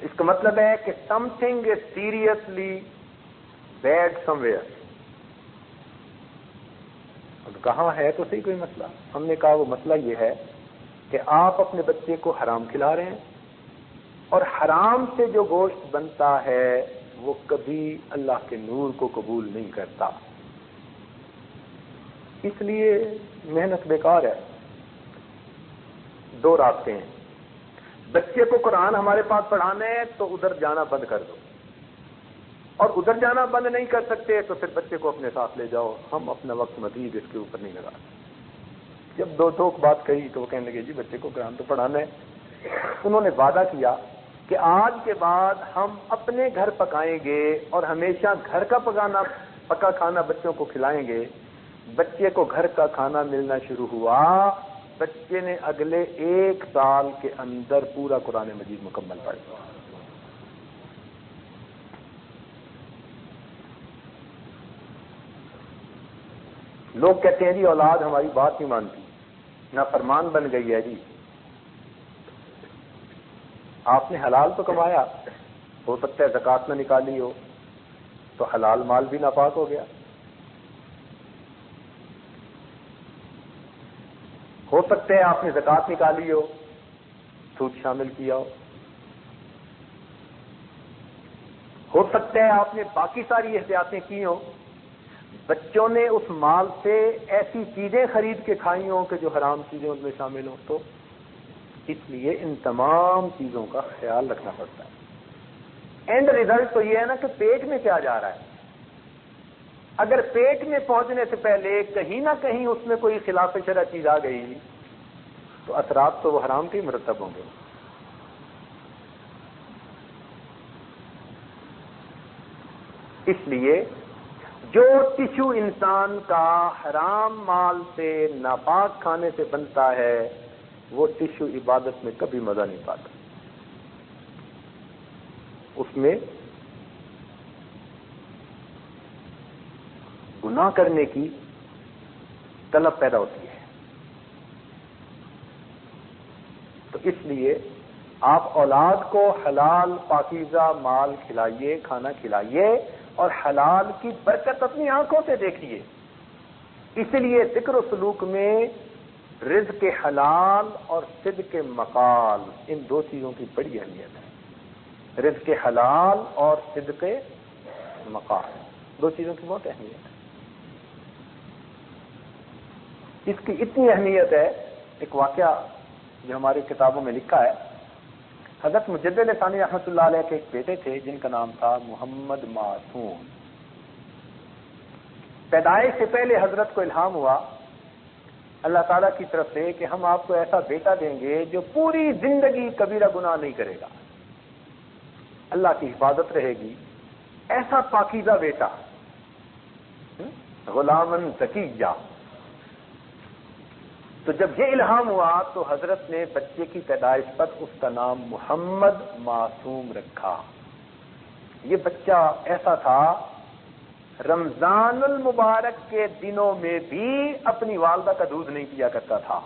اس کا مطلب ہے کہ something is seriously bad somewhere. اب کہاں ہے تو صحیح کوئی مسئلہ. ہم نے کہا وہ مسئلہ یہ ہے کہ آپ اپنے بچے کو حرام کھلا رہے ہیں اور حرام سے جو گوشت بنتا ہے وہ کبھی اللہ کے نور کو قبول نہیں کرتا، اس لیے محنت بیکار ہے. 2 راستے ہیں. بچے کو قرآن ہمارے پاس پڑھانا ہے تو ادھر جانا بند کر دو، اور ادھر جانا بند نہیں کر سکتے تو پھر بچے کو اپنے ساتھ لے جاؤ. ہم اپنا وقت مزید اس کے اوپر نہیں لگا. جب 2 بات کہی تو وہ کہنے لگے جی بچے کو قرآن تو پڑھانا ہے. انہوں نے وعدہ کیا کہ آج کے بعد ہم اپنے گھر پکائیں گے اور ہمیشہ گھر کا پکا کھانا بچوں کو کھلائیں گے. بچے کو گھر کا کھانا ملنا شروع ہوا. بچے نے اگلے 1 سال کے اندر پورا قرآن مجید مکمل پڑھ لیا. لوگ کہتے ہیں جی اولاد ہماری بات نہیں مانتی، نافرمان بن گئی ہے. جی آپ نے حلال تو کمایا، ہو سکتا ہے زکوٰۃ نہ نکالی ہو تو حلال مال بھی ناپاک ہو گیا. ہو سکتا ہے آپ نے زکوٰۃ نکالی ہو، سود شامل کیا ہو سکتا ہے آپ نے باقی ساری احتیاطیں کی ہوں، بچوں نے اس مال سے ایسی چیزیں خرید کے کھائی ہوں کہ جو حرام چیزیں ان میں شامل ہوں. تو اس لیے ان تمام چیزوں کا خیال رکھنا پڑتا ہے. اینڈ ریزلٹ تو یہ ہے نا کہ پیٹ میں کیا جا رہا ہے. اگر پیٹ میں پہنچنے سے پہلے کہیں نہ کہیں اس میں کوئی خلاف شرع چیز آ گئی تو اثرات تو وہ حرام کے ہی مرتب ہوں گے. اس لیے جو ٹشو انسان کا حرام مال سے ناپاک کھانے سے بنتا ہے وہ ٹشو عبادت میں کبھی مزہ نہیں پاتا. اس میں گناہ کرنے کی طلب پیدا ہوتی ہے. تو اس لیے آپ اولاد کو حلال پاکیزہ مال کھلائیے، کھانا کھلائیے اور حلال کی برکت اپنی آنکھوں سے دیکھیے. اس لیے ذکر و سلوک میں رزق حلال اور صدق مقال، ان 2 چیزوں کی بڑی اہمیت ہے. رزق حلال اور صدق مقال، 2 چیزوں کی بہت اہمیت ہے. اس کی اتنی اہمیت ہے، ایک واقعہ جو ہماری کتابوں میں لکھا ہے. حضرت مجدد ثانی رحمۃ اللہ علیہ کے ایک بیٹے تھے جن کا نام تھا محمد معصوم. پیدائش سے پہلے حضرت کو الہام ہوا اللہ تعالیٰ کی طرف سے کہ ہم آپ کو ایسا بیٹا دیں گے جو پوری زندگی کبیرہ گناہ نہیں کرے گا، اللہ کی حفاظت رہے گی، ایسا پاکیزہ بیٹا، غلامن زکیہ۔ تو جب یہ الہام ہوا تو حضرت نے بچے کی پیدائش پر اس کا نام محمد معصوم رکھا۔ یہ بچہ ایسا تھا، رمضان المبارک کے دنوں میں بھی اپنی والدہ کا دودھ نہیں پیا کرتا تھا،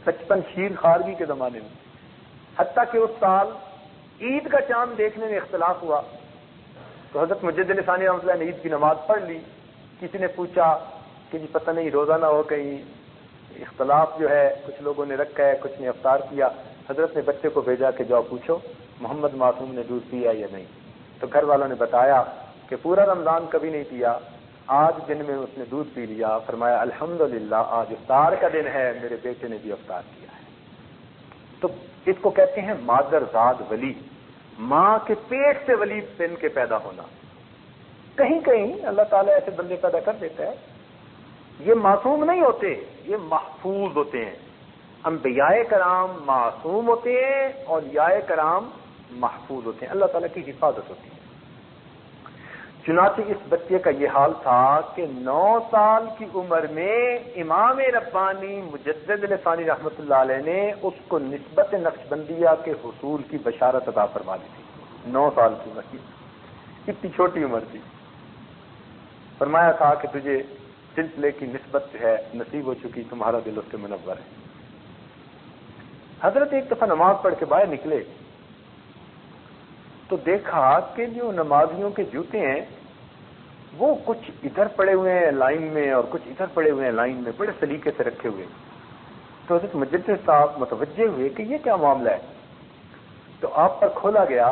55 شیر خارگی کے زمانے میں، حتیٰ کہ اس سال عید کا چاند دیکھنے میں اختلاف ہوا تو حضرت مجد ثانی رحمۃ اللہ نے عید کی نماز پڑھ لی۔ کسی نے پوچھا کہ جی پتہ نہیں روزہ نہ ہو، کہیں اختلاف جو ہے کچھ لوگوں نے رکھا ہے کچھ نے افطار کیا۔ حضرت نے بچے کو بھیجا کہ جاؤ پوچھو محمد معصوم نے دودھ پیا یا نہیں، تو گھر والوں نے بتایا کہ پورا رمضان کبھی نہیں پیا، آج دن میں اس نے دودھ پی لیا۔ فرمایا الحمدللہ آج افطار کا دن ہے، میرے بیٹے نے بھی افطار کیا ہے۔ تو اس کو کہتے ہیں مادر زاد ولی، ماں کے پیٹ سے ولی بن کے پیدا ہونا۔ کہیں کہیں اللہ تعالیٰ ایسے بندے پیدا کر دیتا ہے، یہ معصوم نہیں ہوتے، یہ محفوظ ہوتے ہیں۔ انبیاء کرام معصوم ہوتے ہیں اور اولیاء کرام محفوظ ہوتے ہیں، اللہ تعالیٰ کی حفاظت ہوتی ہے۔ چنانچہ اس بچے کا یہ حال تھا کہ 9 سال کی عمر میں امام ربانی مجدد ثانی رحمۃ اللہ علیہ نے اس کو نسبت نقشبندیہ کے حصول کی بشارت عطا فرما دی تھی۔ 9 سال کی عمر کی، اتنی چھوٹی عمر تھی۔ فرمایا تھا کہ تجھے سلسلے کی نسبت جو ہے نصیب ہو چکی، تمہارا دل اس سے منور ہے۔ حضرت ایک دفعہ نماز پڑھ کے باہر نکلے تو دیکھا کہ جو نمازیوں کے جوتے ہیں وہ کچھ ادھر پڑے ہوئے ہیں لائن میں اور کچھ ادھر پڑے ہوئے ہیں لائن میں، بڑے سلیقے سے رکھے ہوئے۔ تو حضرت مجدد صاحب متوجہ ہوئے کہ یہ کیا معاملہ ہے، تو آپ پر کھولا گیا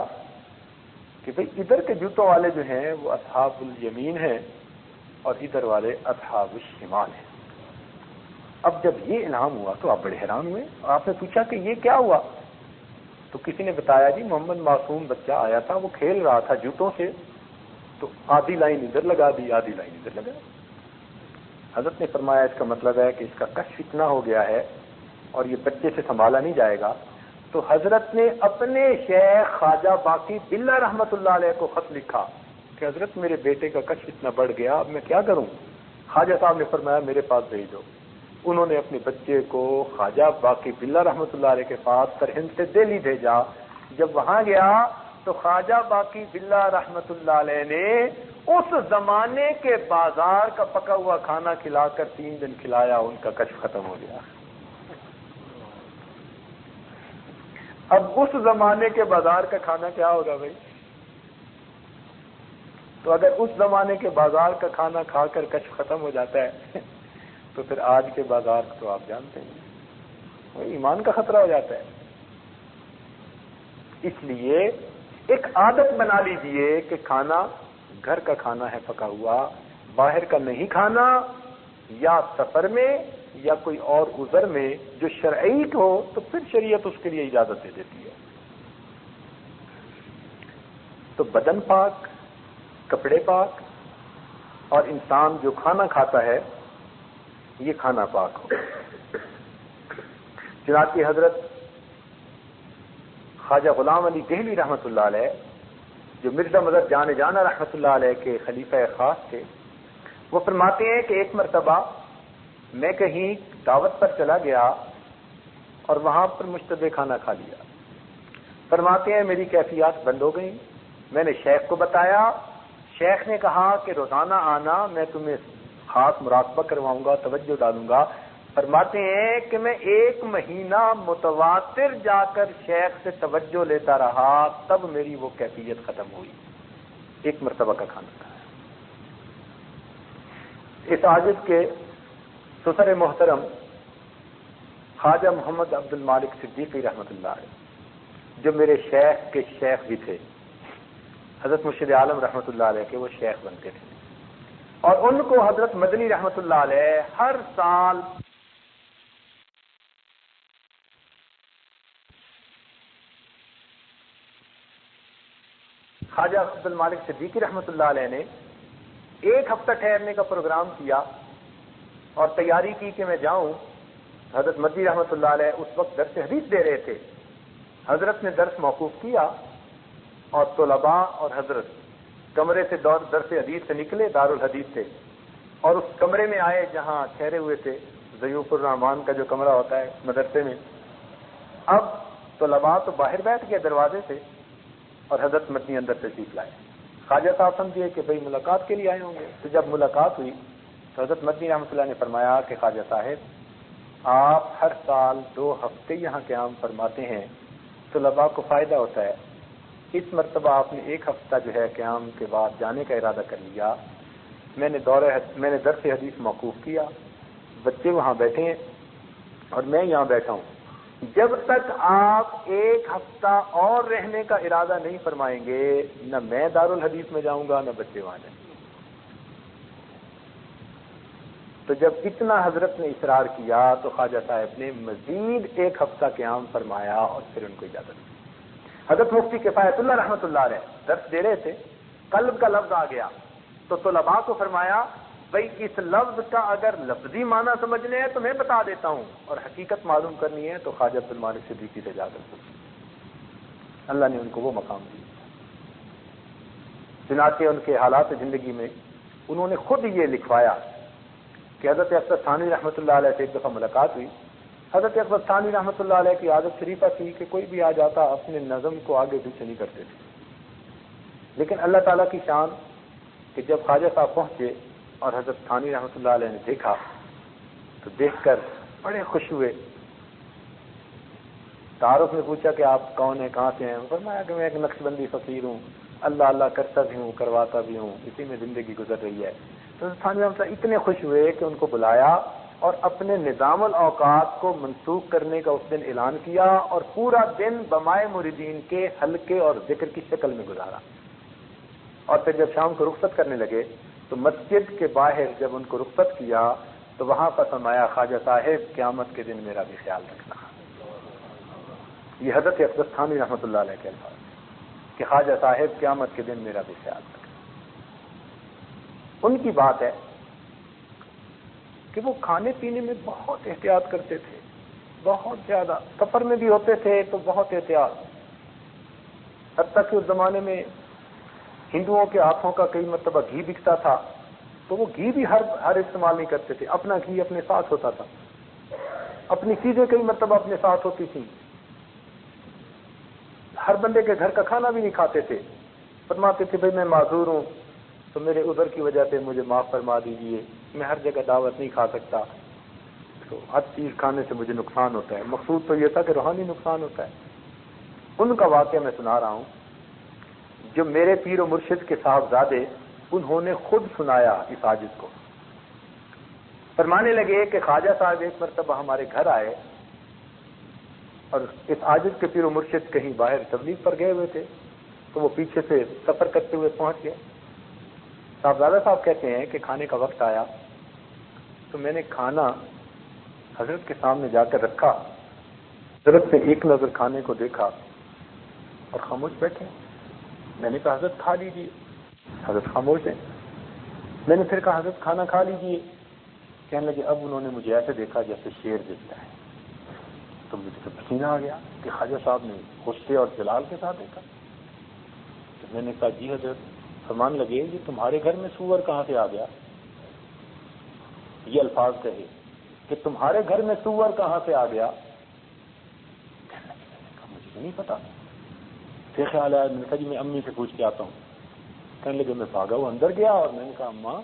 کہ بھئی ادھر کے جوتوں والے جو ہیں وہ اصحاب الیمین ہیں اور ادھر والے اصحاب الشمال ہیں۔ اب جب یہ الہام ہوا تو آپ بڑے حیران ہوئے، اور آپ نے پوچھا کہ یہ کیا ہوا؟ تو کسی نے بتایا جی محمد معصوم بچہ آیا تھا، وہ کھیل رہا تھا جوتوں سے، تو آدھی لائن ادھر لگا دی آدھی لائن ادھر لگا۔ حضرت نے فرمایا اس کا مطلب ہے کہ اس کا کشف اتنا ہو گیا ہے اور یہ بچے سے سنبھالا نہیں جائے گا۔ تو حضرت نے اپنے شیخ خواجہ باقی باللہ رحمۃ اللہ علیہ کو خط لکھا کہ حضرت میرے بیٹے کا کشف اتنا بڑھ گیا، اب میں کیا کروں؟ خواجہ صاحب نے فرمایا میرے پاس بھیج دو۔ انہوں نے اپنے بچے کو خواجہ باقی باللہ رحمۃ اللہ علیہ کے پاس سرہند سے دہلی بھیجا۔ جب وہاں گیا تو خواجہ باقی باللہ رحمۃ اللہ علیہ نے اس زمانے کے بازار کا پکا ہوا کھانا کھلا کر 3 دن کھلایا، ان کا کشف ختم ہو گیا۔ اب اس زمانے کے بازار کا کھانا کیا ہوگا بھائی؟ تو اگر اس زمانے کے بازار کا کھانا کھا کر کشف ختم ہو جاتا ہے تو پھر آج کے بازار تو آپ جانتے ہیں، وہ ایمان کا خطرہ ہو جاتا ہے۔ اس لیے ایک عادت بنا لیجئے کہ کھانا گھر کا کھانا ہے پکا ہوا، باہر کا نہیں کھانا، یا سفر میں یا کوئی اور عذر میں جو شرعی ہو تو پھر شریعت اس کے لیے اجازت دے دیتی ہے۔ تو بدن پاک، کپڑے پاک، اور انسان جو کھانا کھاتا ہے یہ کھانا پاک ہو۔ چنانچہ حضرت خواجہ غلام علی دہلی رحمۃ اللہ علیہ جو مرزا مظہر جان جانا رحمۃ اللہ علیہ کے خلیفہ خاص تھے، وہ فرماتے ہیں کہ ایک مرتبہ میں کہیں دعوت پر چلا گیا اور وہاں پر مشتبہ کھانا کھا لیا۔ فرماتے ہیں میری کیفیات بند ہو گئیں، میں نے شیخ کو بتایا، شیخ نے کہا کہ روزانہ آنا، میں تمہیں خاص مراقبہ کرواؤں گا، توجہ ڈالوں گا۔ فرماتے ہیں کہ میں 1 مہینہ متواتر جا کر شیخ سے توجہ لیتا رہا، تب میری وہ کیفیت ختم ہوئی۔ 1 مرتبہ کا کھانا کھایا۔ اس عاجز کے سسر محترم خواجہ محمد عبد المالک صدیقی رحمۃ اللہ علیہ جو میرے شیخ کے شیخ بھی تھے، حضرت مرشد عالم رحمۃ اللہ علیہ کے وہ شیخ بنتے تھے، اور ان کو حضرت مدنی رحمۃ اللہ علیہ ہر سال خواجہ عبد المالک صدیقی رحمۃ اللہ علیہ نے 1 ہفتہ ٹھہرنے کا پروگرام کیا اور تیاری کی کہ میں جاؤں. حضرت مدنی رحمۃ اللہ علیہ اس وقت درس حدیث دے رہے تھے. حضرت نے درس موقوف کیا اور طلباء اور حضرت کمرے سے درس حدیث سے نکلے، دارالحدیث سے، اور اس کمرے میں آئے جہاں ٹھہرے ہوئے تھے، ضیوف الرحمان کا جو کمرہ ہوتا ہے مدرسے میں. اب طلباء تو باہر بیٹھ گئے دروازے سے اور حضرت مدنی اندر تشریف لائے. خواجہ صاحب سمجھے کہ بھئی ملاقات کے لیے آئے ہوں گے. تو جب ملاقات ہوئی تو حضرت مدنی رحمۃ اللہ نے فرمایا کہ خواجہ صاحب آپ ہر سال 2 ہفتے یہاں قیام فرماتے ہیں، طلباء کو فائدہ ہوتا ہے. اس مرتبہ آپ نے 1 ہفتہ جو ہے قیام کے بعد جانے کا ارادہ کر لیا. میں نے درس حدیث موقوف کیا، بچے وہاں بیٹھے ہیں اور میں یہاں بیٹھا ہوں. جب تک آپ 1 ہفتہ اور رہنے کا ارادہ نہیں فرمائیں گے، نہ میں دارالحدیث میں جاؤں گا نہ بچے وہاں جائیں گے. تو جب اتنا حضرت نے اصرار کیا تو خواجہ صاحب نے مزید 1 ہفتہ قیام فرمایا اور پھر ان کو اجازت دی. حضرت مفتی کفایت اللہ رحمۃ اللہ علیہ درس دے رہے تھے، قلب کا لفظ آ گیا تو طلباء کو فرمایا بھئی اس لفظ کا اگر لفظی معنی سمجھنے ہے تو میں بتا دیتا ہوں، اور حقیقت معلوم کرنی ہے تو خواجہ عبد المالک صدیقی سے جا کر پوچھیں. اللہ نے ان کو وہ مقام دیا. چنانچہ ان کے حالات زندگی میں انہوں نے خود یہ لکھوایا کہ حضرت اکبر ثانوی رحمۃ اللہ علیہ سے ایک دفعہ ملاقات ہوئی. حضرت اکبر ثانوی رحمۃ اللہ علیہ کی عادت شریفہ تھی کہ کوئی بھی آ جاتا اپنے نظم کو آگے پیچھے نہیں کرتے تھے. لیکن اللہ تعالیٰ کی شان کہ جب خواجہ صاحب پہنچے اور حضرت ثانوی رحمۃ اللہ علیہ نے دیکھا تو دیکھ کر بڑے خوش ہوئے. تعارف میں پوچھا کہ آپ کون ہیں، کہاں سے ہیں؟ فرمایا کہ میں ایک نقشبندی فقیر ہوں، اللہ اللہ کرتا بھی ہوں کرواتا بھی ہوں، اسی میں زندگی گزر رہی ہے. تو ثانوی رحمۃ اللہ اتنے خوش ہوئے کہ ان کو بلایا اور اپنے نظام الاوقات کو منسوخ کرنے کا اس دن اعلان کیا اور پورا دن بمائے مریدین کے حلقے اور ذکر کی شکل میں گزارا. اور پھر جب شام کو رخصت کرنے لگے تو مسجد کے باہر جب ان کو رخصت کیا تو وہاں پر فرمایا خواجہ صاحب قیامت کے دن میرا بھی خیال رکھنا. یہ حضرت اقدس ثانوی رحمۃ اللہ علیہ کے الفاظ کہ خواجہ صاحب قیامت کے دن میرا بھی خیال رکھنا. ان کی بات ہے کہ وہ کھانے پینے میں بہت احتیاط کرتے تھے، بہت زیادہ. سفر میں بھی ہوتے تھے تو بہت احتیاط. حتیٰ کہ اس زمانے میں ہندوؤں کے ہاتھوں کا کئی مرتبہ گھی بکتا تھا تو وہ گھی بھی ہر استعمال نہیں کرتے تھے. اپنا گھی اپنے ساتھ ہوتا تھا، اپنی چیزیں کئی مرتبہ اپنے ساتھ ہوتی تھیں. ہر بندے کے گھر کا کھانا بھی نہیں کھاتے تھے. فرماتے تھے بھائی میں معذور ہوں تو میرے عذر کی وجہ سے مجھے معاف فرما دیجیے، میں ہر جگہ دعوت نہیں کھا سکتا، تو ہر چیز کھانے سے مجھے نقصان ہوتا ہے. مقصود تو یہ تھا کہ روحانی نقصان ہوتا ہے. ان کا واقعہ میں سنا رہا ہوں جو میرے پیر و مرشد کے صاحبزادے انہوں نے خود سنایا اس عاجز کو. فرمانے لگے کہ خواجہ صاحب ایک مرتبہ ہمارے گھر آئے اور اس عاجز کے پیر و مرشد کہیں باہر تبلیغ پر گئے ہوئے تھے تو وہ پیچھے سے سفر کرتے ہوئے پہنچ گئے. صاحبزادہ صاحب کہتے ہیں کہ کھانے کا وقت آیا تو میں نے کھانا حضرت کے سامنے جا کر رکھا. حضرت نے ایک نظر کھانے کو دیکھا اور خاموش بیٹھے. میں نے کہا حضرت کھا لیجیے. حضرت خاموش ہیں. میں نے پھر کہا حضرت کھانا کھا لیجیے. کہنے لگے اب انہوں نے مجھے ایسے دیکھا جیسے شیر دیکھتا ہے. تو مجھے تو پسینہ آ گیا کہ خواجہ صاحب نے غصے اور جلال کے ساتھ دیکھا. تو میں نے کہا جی حضرت. فرمان لگے یہ تمہارے گھر میں سور کہاں سے آ گیا؟ یہ الفاظ کہے کہ تمہارے گھر میں سور کہاں سے آ گیا؟ کہنے لگے مجھے تو نہیں پتا. پھر خیال آیا، میں نے کہا جی میں امی سے پوچھ کے آتا ہوں. کہنے لگے میں بھاگا وہ اندر گیا اور میں نے کہا اماں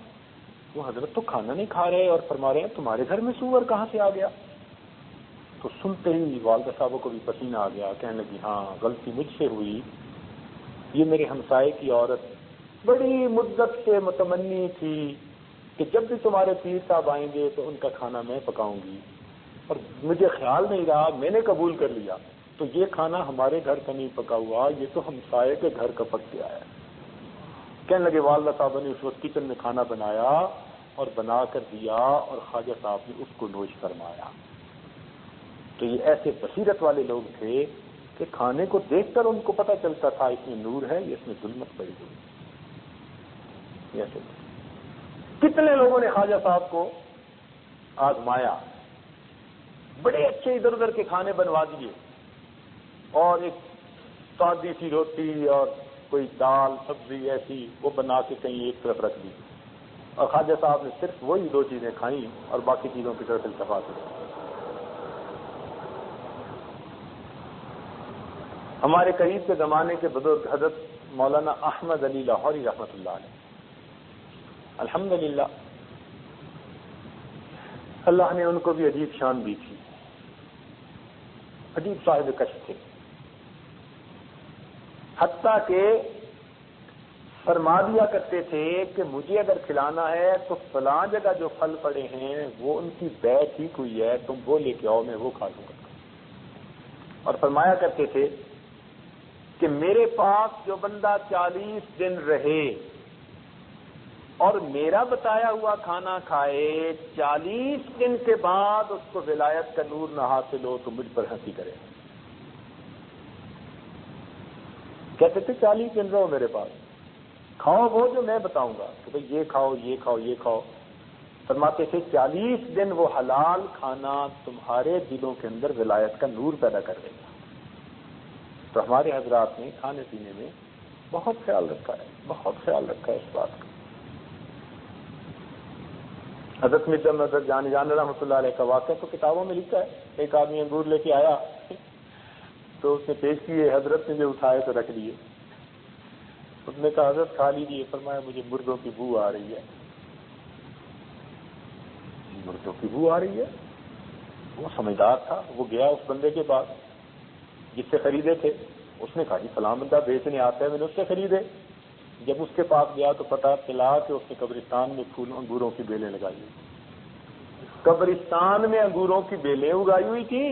وہ حضرت تو کھانا نہیں کھا رہے اور فرما رہے ہیں تمہارے گھر میں سور کہاں سے آ گیا؟ تو سنتے ہی والدہ صاحبوں کو بھی پسینہ آ گیا. کہنے لگی ہاں غلطی مجھ سے ہوئی. یہ میرے ہمسائے کی عورت بڑی مدت سے متمنی تھی کہ جب بھی تمہارے پیر صاحب آئیں گے تو ان کا کھانا میں پکاؤں گی، اور مجھے خیال نہیں رہا، میں نے قبول کر لیا. تو یہ کھانا ہمارے گھر کا نہیں پکا ہوا، یہ تو ہمسائے کے گھر کا پک گیا ہے. کہنے لگے والدہ صاحب نے اس وقت کچن میں کھانا بنایا اور بنا کر دیا اور خواجہ صاحب نے اس کو نوش فرمایا. تو یہ ایسے بصیرت والے لوگ تھے کہ کھانے کو دیکھ کر ان کو پتہ چلتا تھا اس میں نور ہے، اس میں ظلمت پڑی ہوئی. ایسے کتنے لوگوں نے خواجہ صاحب کو آزمایا، بڑے اچھے ادھر ادھر کے کھانے بنوا دیے، اور ایک سادی سی روٹی اور کوئی دال سبزی ایسی وہ بنا کے کہیں ایک طرف رکھ دی، اور خواجہ صاحب نے صرف وہی 2 چیزیں کھائیں اور باقی چیزوں کی طرف التفات کی۔ ہمارے قریب کے زمانے کے بزرگ حضرت مولانا احمد علی لاہوری رحمۃ اللہ علیہ، الحمدللہ اللہ نے ان کو بھی عجیب شان دی تھی، عجیب صاحب کشف تھے، حتیٰ کہ فرما دیا کرتے تھے کہ مجھے اگر کھلانا ہے تو فلاں جگہ جو پھل پڑے ہیں وہ ان کی بیع ٹھیک ہوئی ہے، تم وہ لے کے آؤ، میں وہ کھا لوں گا۔ اور فرمایا کرتے تھے کہ میرے پاس جو بندہ 40 دن رہے اور میرا بتایا ہوا کھانا کھائے، 40 دن کے بعد اس کو ولایت کا نور نہ حاصل ہو تو مجھ پر ہنسی کرے۔ کہتے تھے 40 دن رہو میرے پاس، کھاؤ وہ جو میں بتاؤں گا کہ بھئی یہ کھاؤ یہ کھاؤ یہ کھاؤ۔ فرماتے تھے 40 دن وہ حلال کھانا تمہارے دلوں کے اندر ولایت کا نور پیدا کر دے گا۔ تو ہمارے حضرات نے کھانے پینے میں بہت خیال رکھا ہے، بہت خیال رکھا ہے اس بات کا۔ حضرت مرزا مظہر جان رحمۃ اللہ علیہ کا واقعہ تو کتابوں میں لکھا ہے۔ ایک آدمی انگور لے کے آیا تو اس نے پیش کیے، حضرت نے جو اٹھائے تو رکھ دیے۔ اس نے کہا حضرت کھا لیجیے، فرمایا مجھے مردوں کی بو آ رہی ہے۔ مردوں کی بو آ رہی ہے؟ وہ سمجھدار تھا، وہ گیا اس بندے کے پاس جس سے خریدے تھے، اس نے کہا جی فلاں بندہ بیچنے آتا ہے، میں نے اس سے خریدے۔ جب اس کے پاس گیا تو پتہ چلا کہ اس نے قبرستان میں انگوروں کی بیلیں لگائی ہوئی، قبرستان میں انگوروں کی بیلیں اگائی ہوئی تھیں،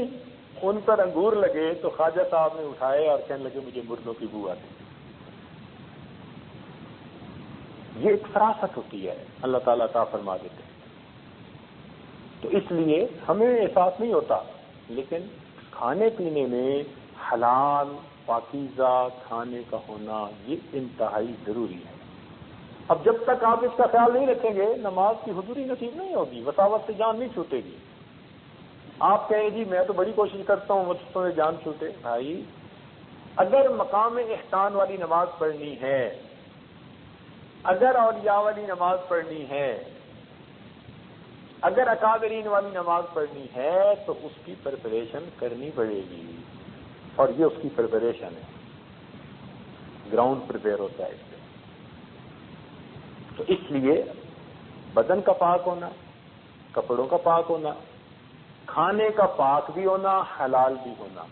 ان پر انگور لگے تو خواجہ صاحب نے اٹھائے اور کہنے لگے مجھے مردوں کی بو آتی۔ یہ ایک فراست ہوتی ہے، اللہ تعالیٰ عطا فرما دیتے ہیں۔ تو اس لیے ہمیں احساس نہیں ہوتا، لیکن کھانے پینے میں حلال پاکیزہ کھانے کا ہونا یہ انتہائی ضروری ہے۔ اب جب تک آپ اس کا خیال نہیں رکھیں گے نماز کی حضوری نصیب نہیں ہوگی، وساوت سے جان نہیں چھوٹے گی۔ آپ کہیں جی میں تو بڑی کوشش کرتا ہوں وسوسوں سے جان چھوٹے، بھائی اگر مقام احسان والی نماز پڑھنی ہے، اگر اولیاء والی نماز پڑھنی ہے، اگر اکابرین والی نماز پڑھنی ہے تو اس کی پریپریشن کرنی پڑے گی، اور یہ اس کی پریپریشن ہے، گراؤنڈ پریپیئر ہوتا ہے اس سے۔ تو اس لیے بدن کا پاک ہونا، کپڑوں کا پاک ہونا، کھانے کا پاک بھی ہونا، حلال بھی ہونا،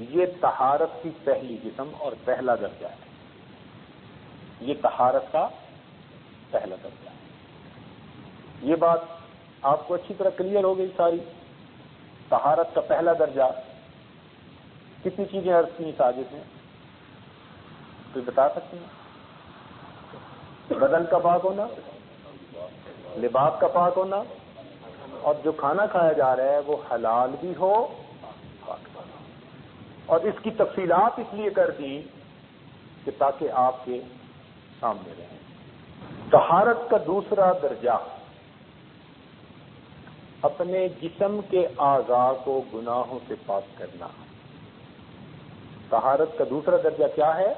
یہ طہارت کی پہلی قسم اور پہلا درجہ ہے۔ یہ طہارت کا پہلا درجہ ہے۔ یہ بات آپ کو اچھی طرح کلیئر ہو گئی ساری۔ طہارت کا پہلا درجہ کتنی چیزیں عرض کی ساجد نے، کوئی بتا سکتے ہیں؟ بدن کا پاک ہونا، لباس کا پاک ہونا، اور جو کھانا کھایا جا رہا ہے وہ حلال بھی ہو، اور اس کی تفصیلات اس لیے کر دی کہ تاکہ آپ کے سامنے رہیں۔ طہارت کا دوسرا درجہ اپنے جسم کے اعضاء کو گناہوں سے پاک کرنا۔ طہارت کا دوسرا درجہ کیا ہے؟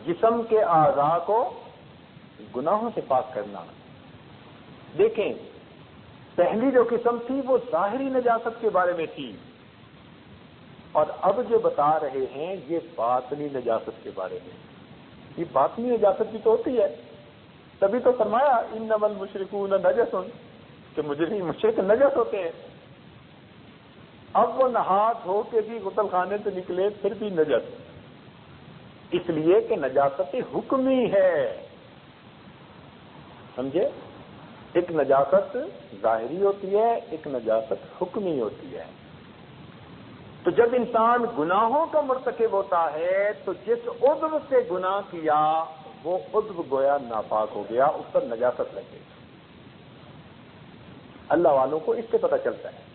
جسم کے اعضاء کو گناہوں سے پاک کرنا۔ دیکھیں پہلی جو قسم تھی وہ ظاہری نجاست کے بارے میں تھی، اور اب جو بتا رہے ہیں یہ باطنی نجاست کے بارے میں۔ یہ باطنی نجاست بھی تو ہوتی ہے، تبھی تو فرمایا انما المشرکون نجس، کہ مشرک نجس ہوتے ہیں۔ اب وہ نہا دھو کے بھی غسل خانے سے نکلے پھر بھی نجس، اس لیے کہ نجاست حکمی ہے، سمجھے؟ ایک نجاست ظاہری ہوتی ہے، ایک نجاست حکمی ہوتی ہے۔ تو جب انسان گناہوں کا مرتکب ہوتا ہے تو جس عضو سے گناہ کیا وہ عضو گویا ناپاک ہو گیا، اس پر نجاست لگ گئی۔ اللہ والوں کو اس سے پتہ چلتا ہے۔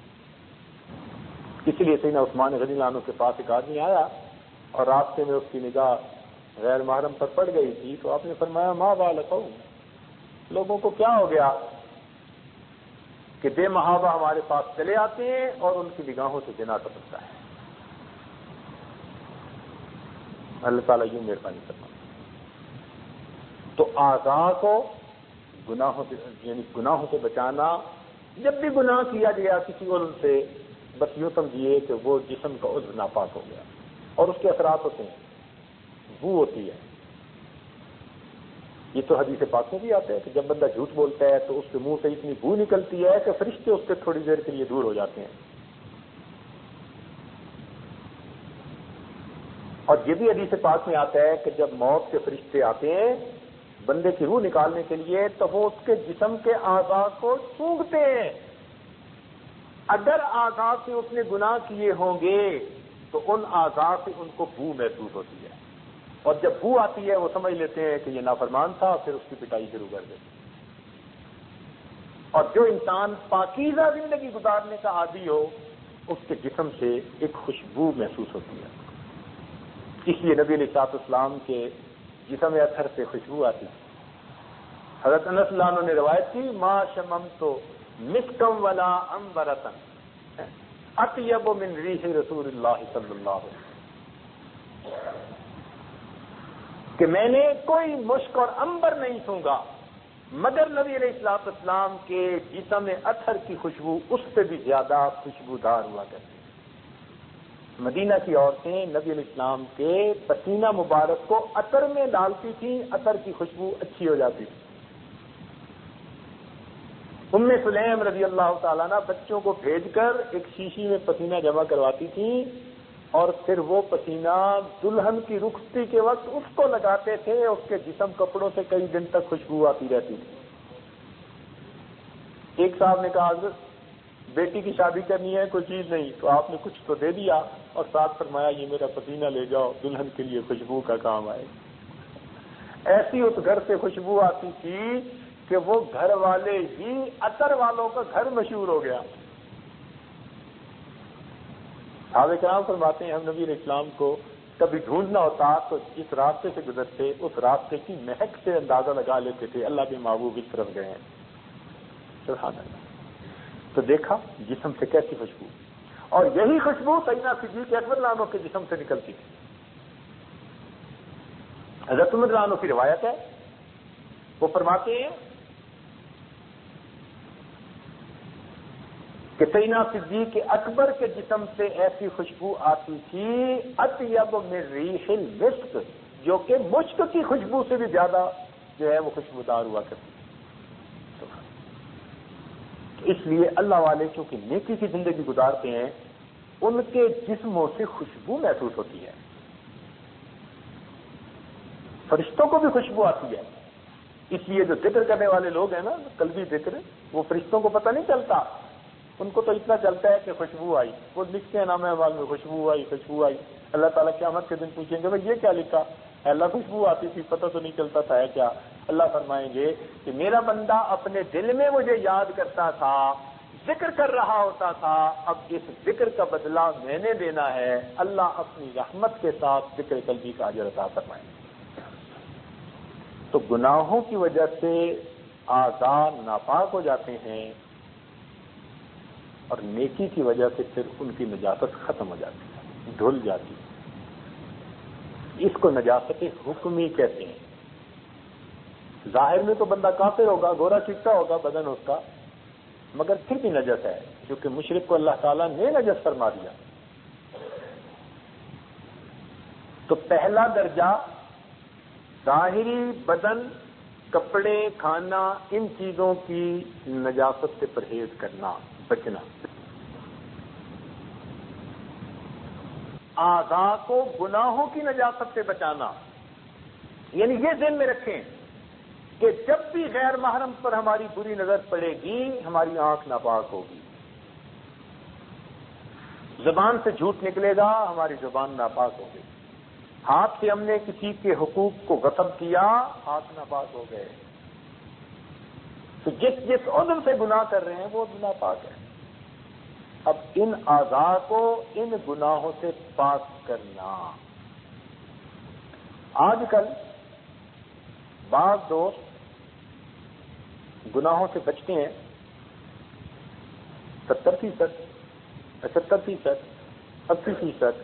اس لیے سیدنا عثمان غنی اللہ عنہ کے پاس ایک آدمی آیا اور راستے میں اس کی نگاہ غیر محرم پر پڑ گئی تھی، تو آپ نے فرمایا ما بالک، لوگوں کو کیا ہو گیا؟ کہ بے محابہ ہمارے پاس چلے آتے ہیں اور ان کی نگاہوں سے زنا ٹپکتا ہے. اللہ تعالیٰ یوں مہربانی کرتا. تو اعضاء کو گناہوں سے یعنی گناہوں سے بچانا، جب بھی گناہ کیا گیا کسی عضو سے، بس یوں سمجھیے کہ وہ جسم کا عضو ناپاک ہو گیا اور اس کے اثرات ہوتے ہیں، بو ہوتی ہے. یہ تو حدیث پاک میں بھی آتا ہے کہ جب بندہ جھوٹ بولتا ہے تو اس کے منہ سے اتنی بو نکلتی ہے کہ فرشتے اس سے تھوڑی دیر کے لیے دور ہو جاتے ہیں. اور یہ بھی حدیث پاک میں آتا ہے کہ جب موت کے فرشتے آتے ہیں بندے کی روح نکالنے کے لیے تو وہ اس کے جسم کے اعضاء کو سونگھتے ہیں. اگر اعضاء سے اس نے گناہ کیے ہوں گے تو ان اعضاء سے ان کو بو محسوس ہوتی ہے، اور جب بو آتی ہے وہ سمجھ لیتے ہیں کہ یہ نافرمان تھا، پھر اس کی پٹائی شروع کر دیتے. اور جو انسان پاکیزہ زندگی گزارنے کا عادی ہو اس کے جسم سے ایک خوشبو محسوس ہوتی ہے. اس لیے نبی علیہ الصلوۃ والسلام کے جسم اطہر سے خوشبو آتی. حضرت انس اللہ عنہ نے روایت کی، ما شممت مسکم ولا عنبرۃ اطیب من ریح رسول اللہ صلی اللہ علیہ وسلم، کہ میں نے کوئی مشک اور عنبر نہیں سونگا مگر نبی علیہ الصلوۃ والسلام کے جسم اطہر کی خوشبو اس سے بھی زیادہ خوشبودار ہوا کرتی. مدینہ کی عورتیں نبی علیہ السلام کے پسینہ مبارک کو عطر میں ڈالتی تھیں، عطر کی خوشبو اچھی ہو جاتی تھی. ام سلیم رضی اللہ تعالیٰ عنہ بچوں کو بھیج کر ایک شیشی میں پسینہ جمع کرواتی تھیں اور پھر وہ پسینہ دلہن کی رخصتی کے وقت اس کو لگاتے تھے، اس کے جسم کپڑوں سے کئی دن تک خوشبو آتی رہتی تھی. ایک صاحب نے کہا حضرت بیٹی کی شادی کرنی ہے کوئی چیز نہیں، تو آپ نے کچھ تو دے دیا اور ساتھ فرمایا یہ میرا پسینہ لے جاؤ، دلہن کے لیے خوشبو کا کام آئے. ایسی اس گھر سے خوشبو آتی تھی کہ وہ گھر والے ہی عطر والوں کا گھر مشہور ہو گیا. صحابہ کرام فرماتے ہیں ہم نبی علیہ السلام کو کبھی ڈھونڈنا ہوتا تو جس راستے سے گزرتے اس راستے کی مہک سے اندازہ لگا لیتے تھے اللہ کے محبوب اس طرف گئے ہیں. سبحان اللہ. تو دیکھا جسم سے کیسی خوشبو، اور یہی خوشبو سیدنا صدیق اکبر رضی اللہ عنہ کے جسم سے نکلتی تھی. حضرت عمر رضی اللہ عنہ کی روایت ہے، وہ فرماتے ہیں کہ سیدنا صدیق اکبر کے جسم سے ایسی خوشبو آتی تھی اطیب من ریح المسک، جو کہ مشک کی خوشبو سے بھی زیادہ جو ہے وہ خوشبودار ہوا کرتی. اس لیے اللہ والے چونکہ نیکی کی زندگی گزارتے ہیں ان کے جسموں سے خوشبو محسوس ہوتی ہے. فرشتوں کو بھی خوشبو آتی ہے. اس لیے جو ذکر کرنے والے لوگ ہیں نا قلبی ذکر، وہ فرشتوں کو پتہ نہیں چلتا، ان کو تو اتنا چلتا ہے کہ خوشبو آئی. وہ لکھتے ہیں نام احوال میں خوشبو آئی خوشبو آئی. اللہ تعالیٰ قیامت کے دن پوچھیں گے بھائی یہ کیا لکھا؟ اللہ خوشبو آتی تھی پتہ تو نہیں چلتا تھا ہے کیا. اللہ فرمائیں گے کہ میرا بندہ اپنے دل میں مجھے یاد کرتا تھا، ذکر کر رہا ہوتا تھا، اب اس ذکر کا بدلہ میں نے دینا ہے. اللہ اپنی رحمت کے ساتھ ذکر قلبی کا اجر عطا فرمائیں. تو گناہوں کی وجہ سے اعضاء ناپاک ہو جاتے ہیں اور نیکی کی وجہ سے پھر ان کی نجاست ختم ہو جاتی ہے، دھل جاتی ہے. اس کو نجاست حکمی کہتے ہیں. ظاہر میں تو بندہ کافر ہوگا، گورا چٹا ہوگا بدن اس کا، مگر پھر بھی نجس ہے کیونکہ مشرک کو اللہ تعالیٰ نے نجس فرما دیا. تو پہلا درجہ ظاہری بدن، کپڑے، کھانا، ان چیزوں کی نجاست سے پرہیز کرنا، بچنا. اعضاء کو گناہوں کی نجاست سے بچانا، یعنی یہ ذہن میں رکھیں کہ جب بھی غیر محرم پر ہماری بری نظر پڑے گی ہماری آنکھ ناپاک ہوگی. زبان سے جھوٹ نکلے گا ہماری زبان ناپاک ہوگی. ہاتھ سے ہم نے کسی کے حقوق کو غصب کیا ہاتھ ناپاک ہو گئے. تو جس جس عضو سے گناہ کر رہے ہیں وہ ناپاک ہے. اب ان اعضاء کو ان گناہوں سے پاک کرنا. آج کل بعض دوست گناہوں سے بچتے ہیں 70%, 75%, 80%,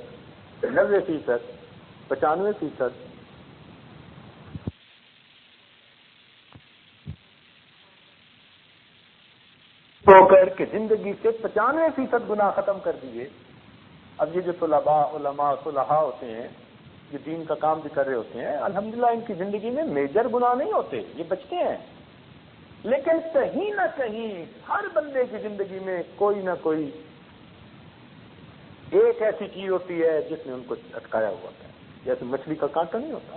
90%, 95%. ہو کر کے زندگی سے 95% گناہ ختم کر دیے. اب یہ جو طلباء، علماء، صلحاء ہوتے ہیں، یہ دین کا کام بھی کر رہے ہوتے ہیں، الحمدللہ ان کی زندگی میں میجر گناہ نہیں ہوتے، یہ بچتے ہیں. لیکن کہیں نہ کہیں ہر بندے کی زندگی میں کوئی نہ کوئی ایک ایسی چیز ہوتی ہے جس نے ان کو اٹکایا ہوا ہوتا ہے. جیسے مچھلی کا کانٹا نہیں ہوتا،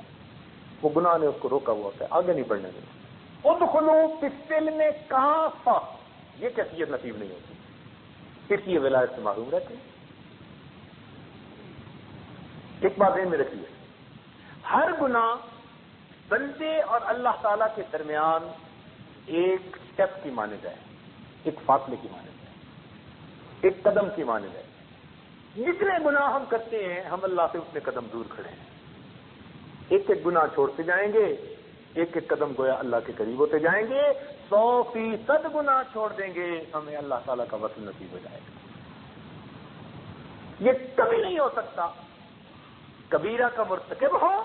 وہ گناہ نے اس کو روکا ہوا ہوتا ہے، آگے نہیں بڑھنے دیتا. ادخلوا فی السلم کافہ، یہ کیفیت نصیب نہیں ہوتی، اس لیے ولایت سے محروم رہتے ہیں. ایک بات ذہن میں رکھیے، ہر گناہ بندے اور اللہ تعالی کے درمیان ایک سٹیپ کی مانند ہے، ایک فاصلے کی مانند ہے، ایک قدم کی مانند ہے. جتنے گناہ ہم کرتے ہیں ہم اللہ سے اتنے قدم دور کھڑے ہیں. ایک ایک گناہ چھوڑتے جائیں گے، ایک ایک قدم گویا اللہ کے قریب ہوتے جائیں گے. 100% گناہ چھوڑ دیں گے، ہمیں اللہ تعالیٰ کا وصل نصیب ہو جائے گا. یہ کبھی نہیں ہو سکتا کبیرہ کا مرتکب ہو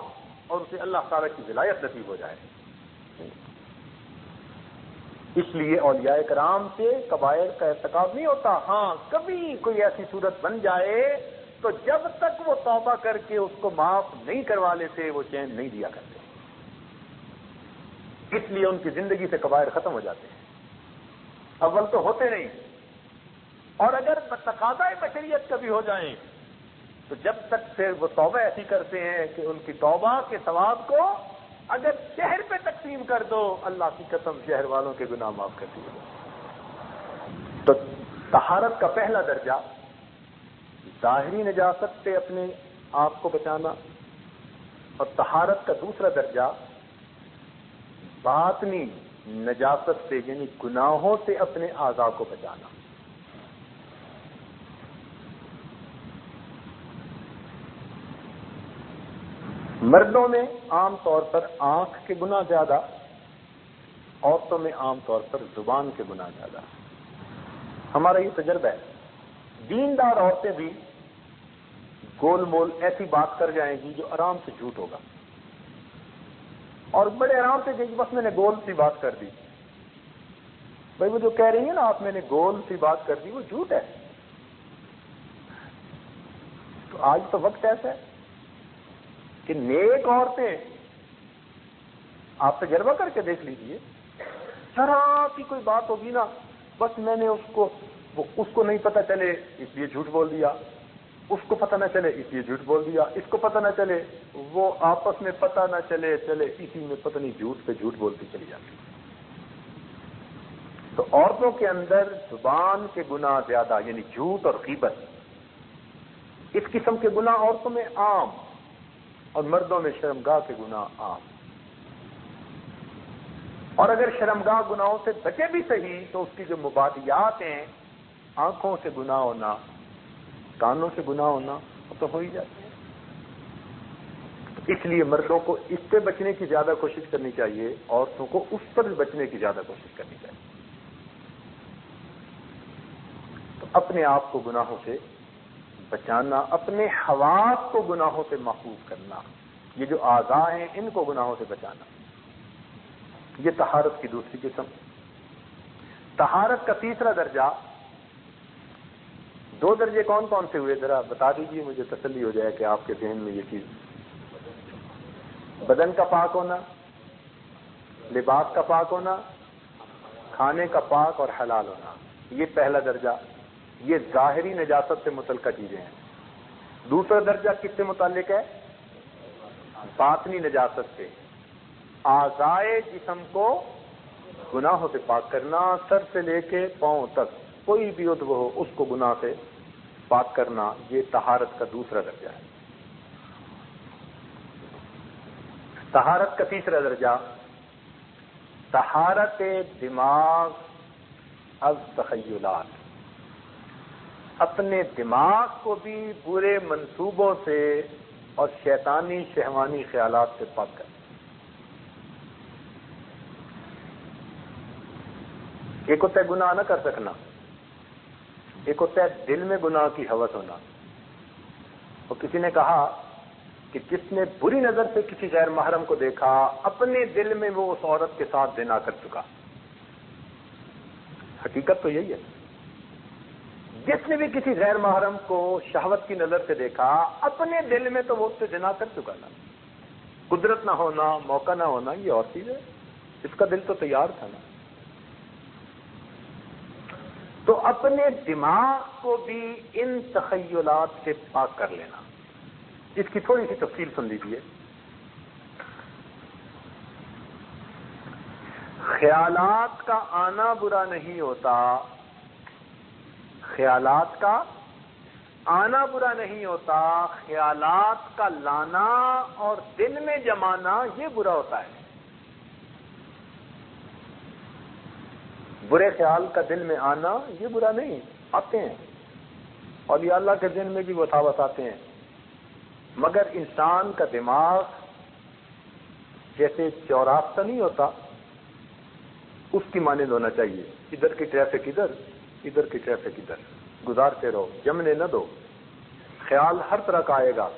اور اسے اللہ تعالیٰ کی ولایت نصیب ہو جائے. اس لیے اولیاء کرام سے کبائر کا ارتکاب نہیں ہوتا. ہاں کبھی کوئی ایسی صورت بن جائے تو جب تک وہ توبہ کر کے اس کو معاف نہیں کروا لیتے وہ چین نہیں دیا کرتے. اس لیے ان کی زندگی سے کبائر ختم ہو جاتے ہیں. اول تو ہوتے نہیں، اور اگر تقاضۂ بشریت کبھی ہو جائیں تو جب تک پھر وہ توبہ ایسی کرتے ہیں کہ ان کی توبہ کے ثواب کو اگر شہر پہ تقسیم کر دو، اللہ کی قسم شہر والوں کے گناہ معاف کر دیے. تو طہارت کا پہلا درجہ ظاہری نجاست سے اپنے آپ کو بچانا، اور طہارت کا دوسرا درجہ باطنی نجاست سے یعنی گناہوں سے اپنے اعضاء کو بچانا. مردوں میں عام طور پر آنکھ کے گناہ زیادہ، عورتوں میں عام طور پر زبان کے گناہ زیادہ. ہمارا یہ تجربہ ہے. دیندار عورتیں بھی گول مول ایسی بات کر جائیں گی جو آرام سے جھوٹ ہوگا، اور بڑے آرام سے کہ بس میں نے گول سی بات کر دی. بھائی وہ جو کہہ رہی ہیں نا آپ، میں نے گول سی بات کر دی، وہ جھوٹ ہے. تو آج تو وقت ایسا ہے کہ نیک عورتیں، آپ تجربہ کر کے دیکھ لیجئے، ذرا سی کوئی بات ہوگی نا، بس میں نے اس کو نہیں پتہ چلے اس لیے جھوٹ بول دیا، اس کو پتہ نہ چلے اس لیے جھوٹ بول دیا، اس کو پتہ نہ چلے، وہ آپس میں پتہ نہ چلے اسی میں پتہ نہیں جھوٹ پہ جھوٹ بولتی چلی جاتی. تو عورتوں کے اندر زبان کے گناہ زیادہ، یعنی جھوٹ اور غیبت، اس قسم کے گناہ عورتوں میں عام، اور مردوں میں شرمگاہ کے گناہ عام. اور اگر شرمگاہ گناہوں سے بچے بھی صحیح تو اس کی جو مبادیات ہیں، آنکھوں سے گناہ ہونا، کانوں سے گناہ ہونا، وہ تو ہو ہی جاتے ہیں. اس لیے مردوں کو اس سے بچنے کی زیادہ کوشش کرنی چاہیے، عورتوں کو اس پر بچنے کی زیادہ کوشش کرنی چاہیے. تو اپنے آپ کو گناہوں سے بچانا، اپنے حواس کو گناہوں سے محفوظ کرنا، یہ جو اعضاء ہیں ان کو گناہوں سے بچانا، یہ طہارت کی دوسری قسم. طہارت کا تیسرا درجہ، 2 درجے کون کون سے ہوئے ذرا بتا دیجئے، مجھے تسلی ہو جائے کہ آپ کے ذہن میں یہ چیز. بدن کا پاک ہونا، لباس کا پاک ہونا، کھانے کا پاک اور حلال ہونا، یہ پہلا درجہ. یہ ظاہری نجاست سے متعلقہ چیزیں ہیں. دوسرا درجہ کس سے متعلق ہے؟ باطنی نجاست سے. اعضائے جسم کو گناہوں سے پاک کرنا، سر سے لے کے پاؤں تک کوئی بھی عضو ہو اس کو گناہ سے پاک کرنا، یہ طہارت کا دوسرا درجہ ہے. طہارت کا تیسرا درجہ، طہارت دماغ از تخیلات، اپنے دماغ کو بھی برے منصوبوں سے اور شیطانی شہوانی خیالات سے پاک کرنا. ایک ہوتا ہے گناہ نہ کر سکنا، ایک ہوتا ہے دل میں گناہ کی ہوس ہونا. اور کسی نے کہا کہ جس نے بری نظر سے کسی غیر محرم کو دیکھا اپنے دل میں وہ اس عورت کے ساتھ زنا کر چکا. حقیقت تو یہی ہے. جس نے بھی کسی غیر محرم کو شہوت کی نظر سے دیکھا اپنے دل میں تو وہ اس سے زنا کر چکا نا. قدرت نہ ہونا، موقع نہ ہونا یہ اور چیز ہے. اس کا دل تو تیار تھا نا. تو اپنے دماغ کو بھی ان تخیلات سے پاک کر لینا. اس کی تھوڑی سی تفصیل سن لیجیے. خیالات کا آنا برا نہیں ہوتا، خیالات کا آنا برا نہیں ہوتا، خیالات کا لانا اور دل میں جمانا یہ برا ہوتا ہے. برے خیال کا دل میں آنا یہ برا نہیں، آتے ہیں اولیاء اللہ کے دل میں بھی وساوس آتے ہیں. مگر انسان کا دماغ جیسے چوراستہ نہیں ہوتا اس کی مانند ہونا چاہیے. ادھر کی ٹریفک ادھر، ادھر کی ٹریفک ادھر، گزارتے رہو، جمنے نہ دو. خیال ہر طرح کا آئے گا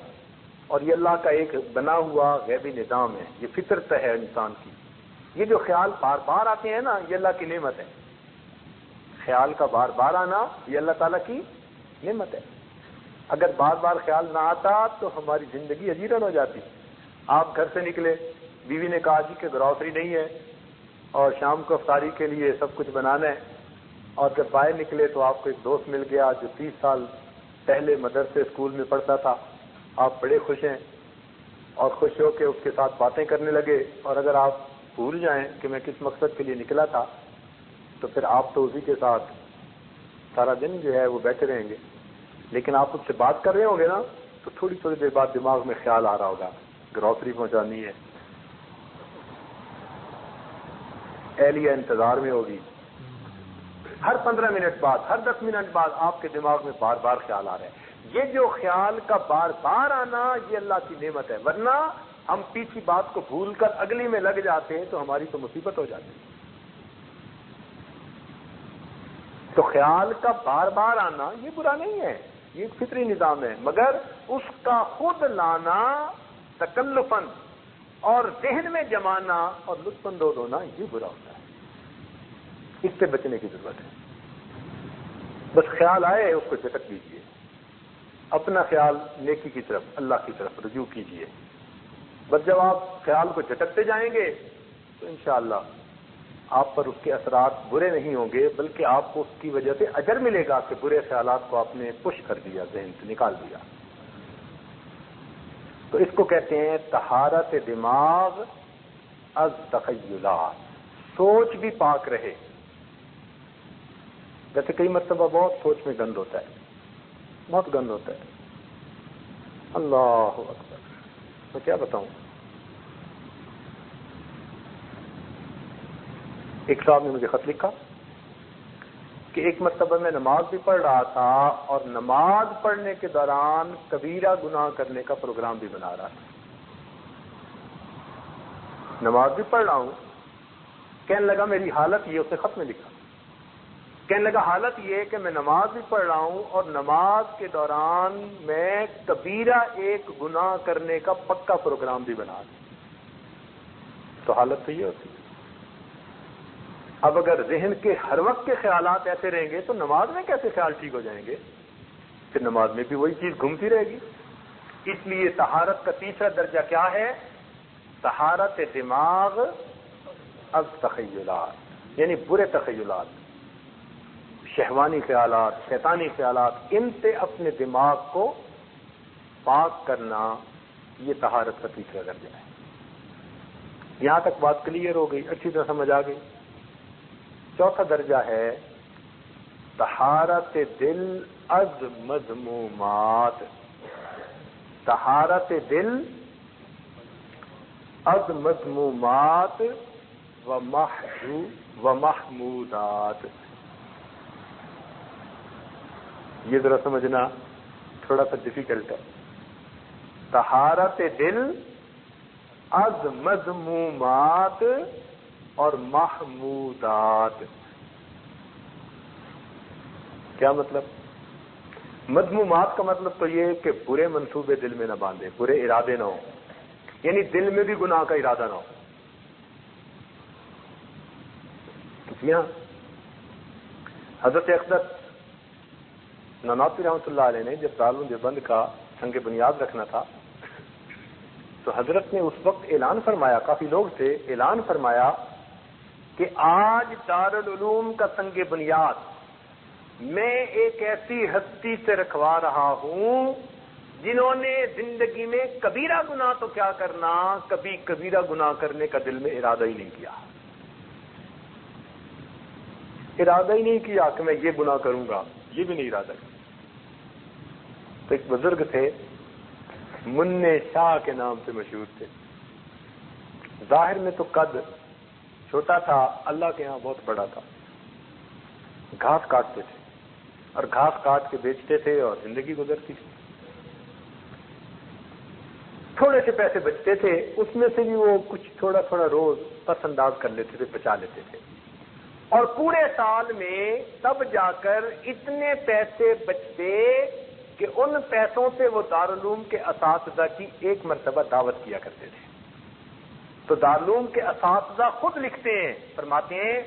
اور یہ اللہ کا ایک بنا ہوا غیبی نظام ہے. یہ فطرت ہے انسان کی. یہ جو خیال بار بار آتے ہیں نا یہ اللہ کی نعمت ہے. خیال کا بار بار آنا یہ اللہ تعالیٰ کی نعمت ہے. اگر بار بار خیال نہ آتا تو ہماری زندگی اجیرن ہو جاتی. آپ گھر سے نکلے، بیوی نے کہا جی کہ گروسری نہیں ہے اور شام کو افطاری کے لیے سب کچھ بنانا ہے، اور جب باہر نکلے تو آپ کو ایک دوست مل گیا جو 30 سال پہلے مدرسے اسکول میں پڑھتا تھا. آپ بڑے خوش ہیں اور خوش ہو کے اس کے ساتھ باتیں کرنے لگے. اور اگر آپ بھول جائیں کہ میں کس مقصد کے لیے نکلا تھا تو پھر آپ تو اسی کے ساتھ سارا دن جو ہے وہ بیٹھے رہیں گے. لیکن آپ اس سے بات کر رہے ہوں گے نا تو تھوڑی تھوڑی دیر بعد دماغ میں خیال آ رہا ہوگا گروسری پہنچانی ہے، اہلیہ انتظار میں ہوگی. ہر 15 منٹ بعد، ہر 10 منٹ بعد آپ کے دماغ میں بار بار خیال آ رہا ہے. یہ جو خیال کا بار بار آنا یہ اللہ کی نعمت ہے. ورنہ ہم پیچھے بات کو بھول کر اگلی میں لگ جاتے ہیں تو ہماری تو مصیبت ہو جاتی ہے. تو خیال کا بار بار آنا یہ برا نہیں ہے، یہ ایک فطری نظام ہے. مگر اس کا خود لانا تکلفاً اور ذہن میں جمانا اور لطف اندوز ہونا یہ برا ہوتا ہے. اس سے بچنے کی ضرورت ہے. بس خیال آئے اس کو جھٹک دیجیے. اپنا خیال نیکی کی طرف، اللہ کی طرف رجوع کیجیے. بس جب آپ خیال کو جھٹکتے جائیں گے تو انشاءاللہ آپ پر اس کے اثرات برے نہیں ہوں گے، بلکہ آپ کو اس کی وجہ سے اجر ملے گا کہ برے خیالات کو آپ نے پش کر دیا، ذہن سے نکال دیا. تو اس کو کہتے ہیں طہارت دماغ از تخیلات. سوچ بھی پاک رہے. جیسے کئی مرتبہ بہت سوچ میں گند ہوتا ہے، بہت گند ہوتا ہے. اللہ اکبر، میں کیا بتاؤں. ایک صاحب نے مجھے خط لکھا کہ ایک مرتبہ میں نماز بھی پڑھ رہا تھا اور نماز پڑھنے کے دوران کبیرہ گناہ کرنے کا پروگرام بھی بنا رہا تھا. نماز بھی پڑھ رہا ہوں، کہنے لگا میری حالت یہ، اس نے خط میں لکھا، کہنے لگا حالت یہ کہ میں نماز بھی پڑھ رہا ہوں اور نماز کے دوران میں کبیرہ ایک گناہ کرنے کا پکا پروگرام بھی بنا رہا ہوں. تو حالت تو یہ ہوتی ہے. اب اگر ذہن کے ہر وقت کے خیالات ایسے رہیں گے تو نماز میں کیسے خیال ٹھیک ہو جائیں گے؟ پھر نماز میں بھی وہی چیز گھومتی رہے گی. اس لیے طہارت کا تیسرا درجہ کیا ہے؟ طہارت دماغ از تخیلات، یعنی برے تخیلات، شہوانی خیالات، شیطانی خیالات، ان سے اپنے دماغ کو پاک کرنا، یہ طہارت کا تیسرا درجہ ہے. یہاں تک بات کلیئر ہو گئی، اچھی طرح سمجھ آ گئی. چوتھا درجہ ہے طہارت دل از مذمومات. طہارت دل از مذمومات و محمودات. یہ ذرا سمجھنا تھوڑا سا ڈیفیکلٹ ہے. طہارت دل از مذمومات اور محمودات. کیا مطلب؟ مذمومات کا مطلب تو یہ کہ برے منصوبے دل میں نہ باندھے، برے ارادے نہ ہو، یعنی دل میں بھی گناہ کا ارادہ نہ ہو. جی ہاں، حضرت اقدس نانوتوی رحمۃ اللہ علیہ نے جب دارالعلوم دیوبند کا سنگ بنیاد رکھنا تھا تو حضرت نے اس وقت اعلان فرمایا، کافی لوگ تھے، اعلان فرمایا کہ آج دارالعلوم کا سنگ بنیاد میں ایک ایسی ہستی سے رکھوا رہا ہوں جنہوں نے زندگی میں کبیرہ گناہ تو کیا کرنا، کبھی کبیرہ گناہ کرنے کا دل میں ارادہ ہی نہیں کیا. ارادہ ہی نہیں کیا کہ میں یہ گناہ کروں گا، یہ بھی نہیں ارادہ کیا. تو ایک بزرگ تھے، منع شاہ کے نام سے مشہور تھے. ظاہر میں تو قد چھوٹا تھا، اللہ کے ہاں بہت بڑا تھا. گھاس کاٹتے تھے اور گھاس کاٹ کے بیچتے تھے اور زندگی گزرتی تھی. تھوڑے سے پیسے بچتے تھے، اس میں سے بھی وہ کچھ تھوڑا تھوڑا روز پس انداز کر لیتے تھے، بچا لیتے تھے. اور پورے سال میں تب جا کر اتنے پیسے بچتے کہ ان پیسوں سے وہ دارالعلوم کے اساتذہ کی ایک مرتبہ دعوت کیا کرتے تھے. تو دارالعلوم کے اساتذہ خود لکھتے ہیں، فرماتے ہیں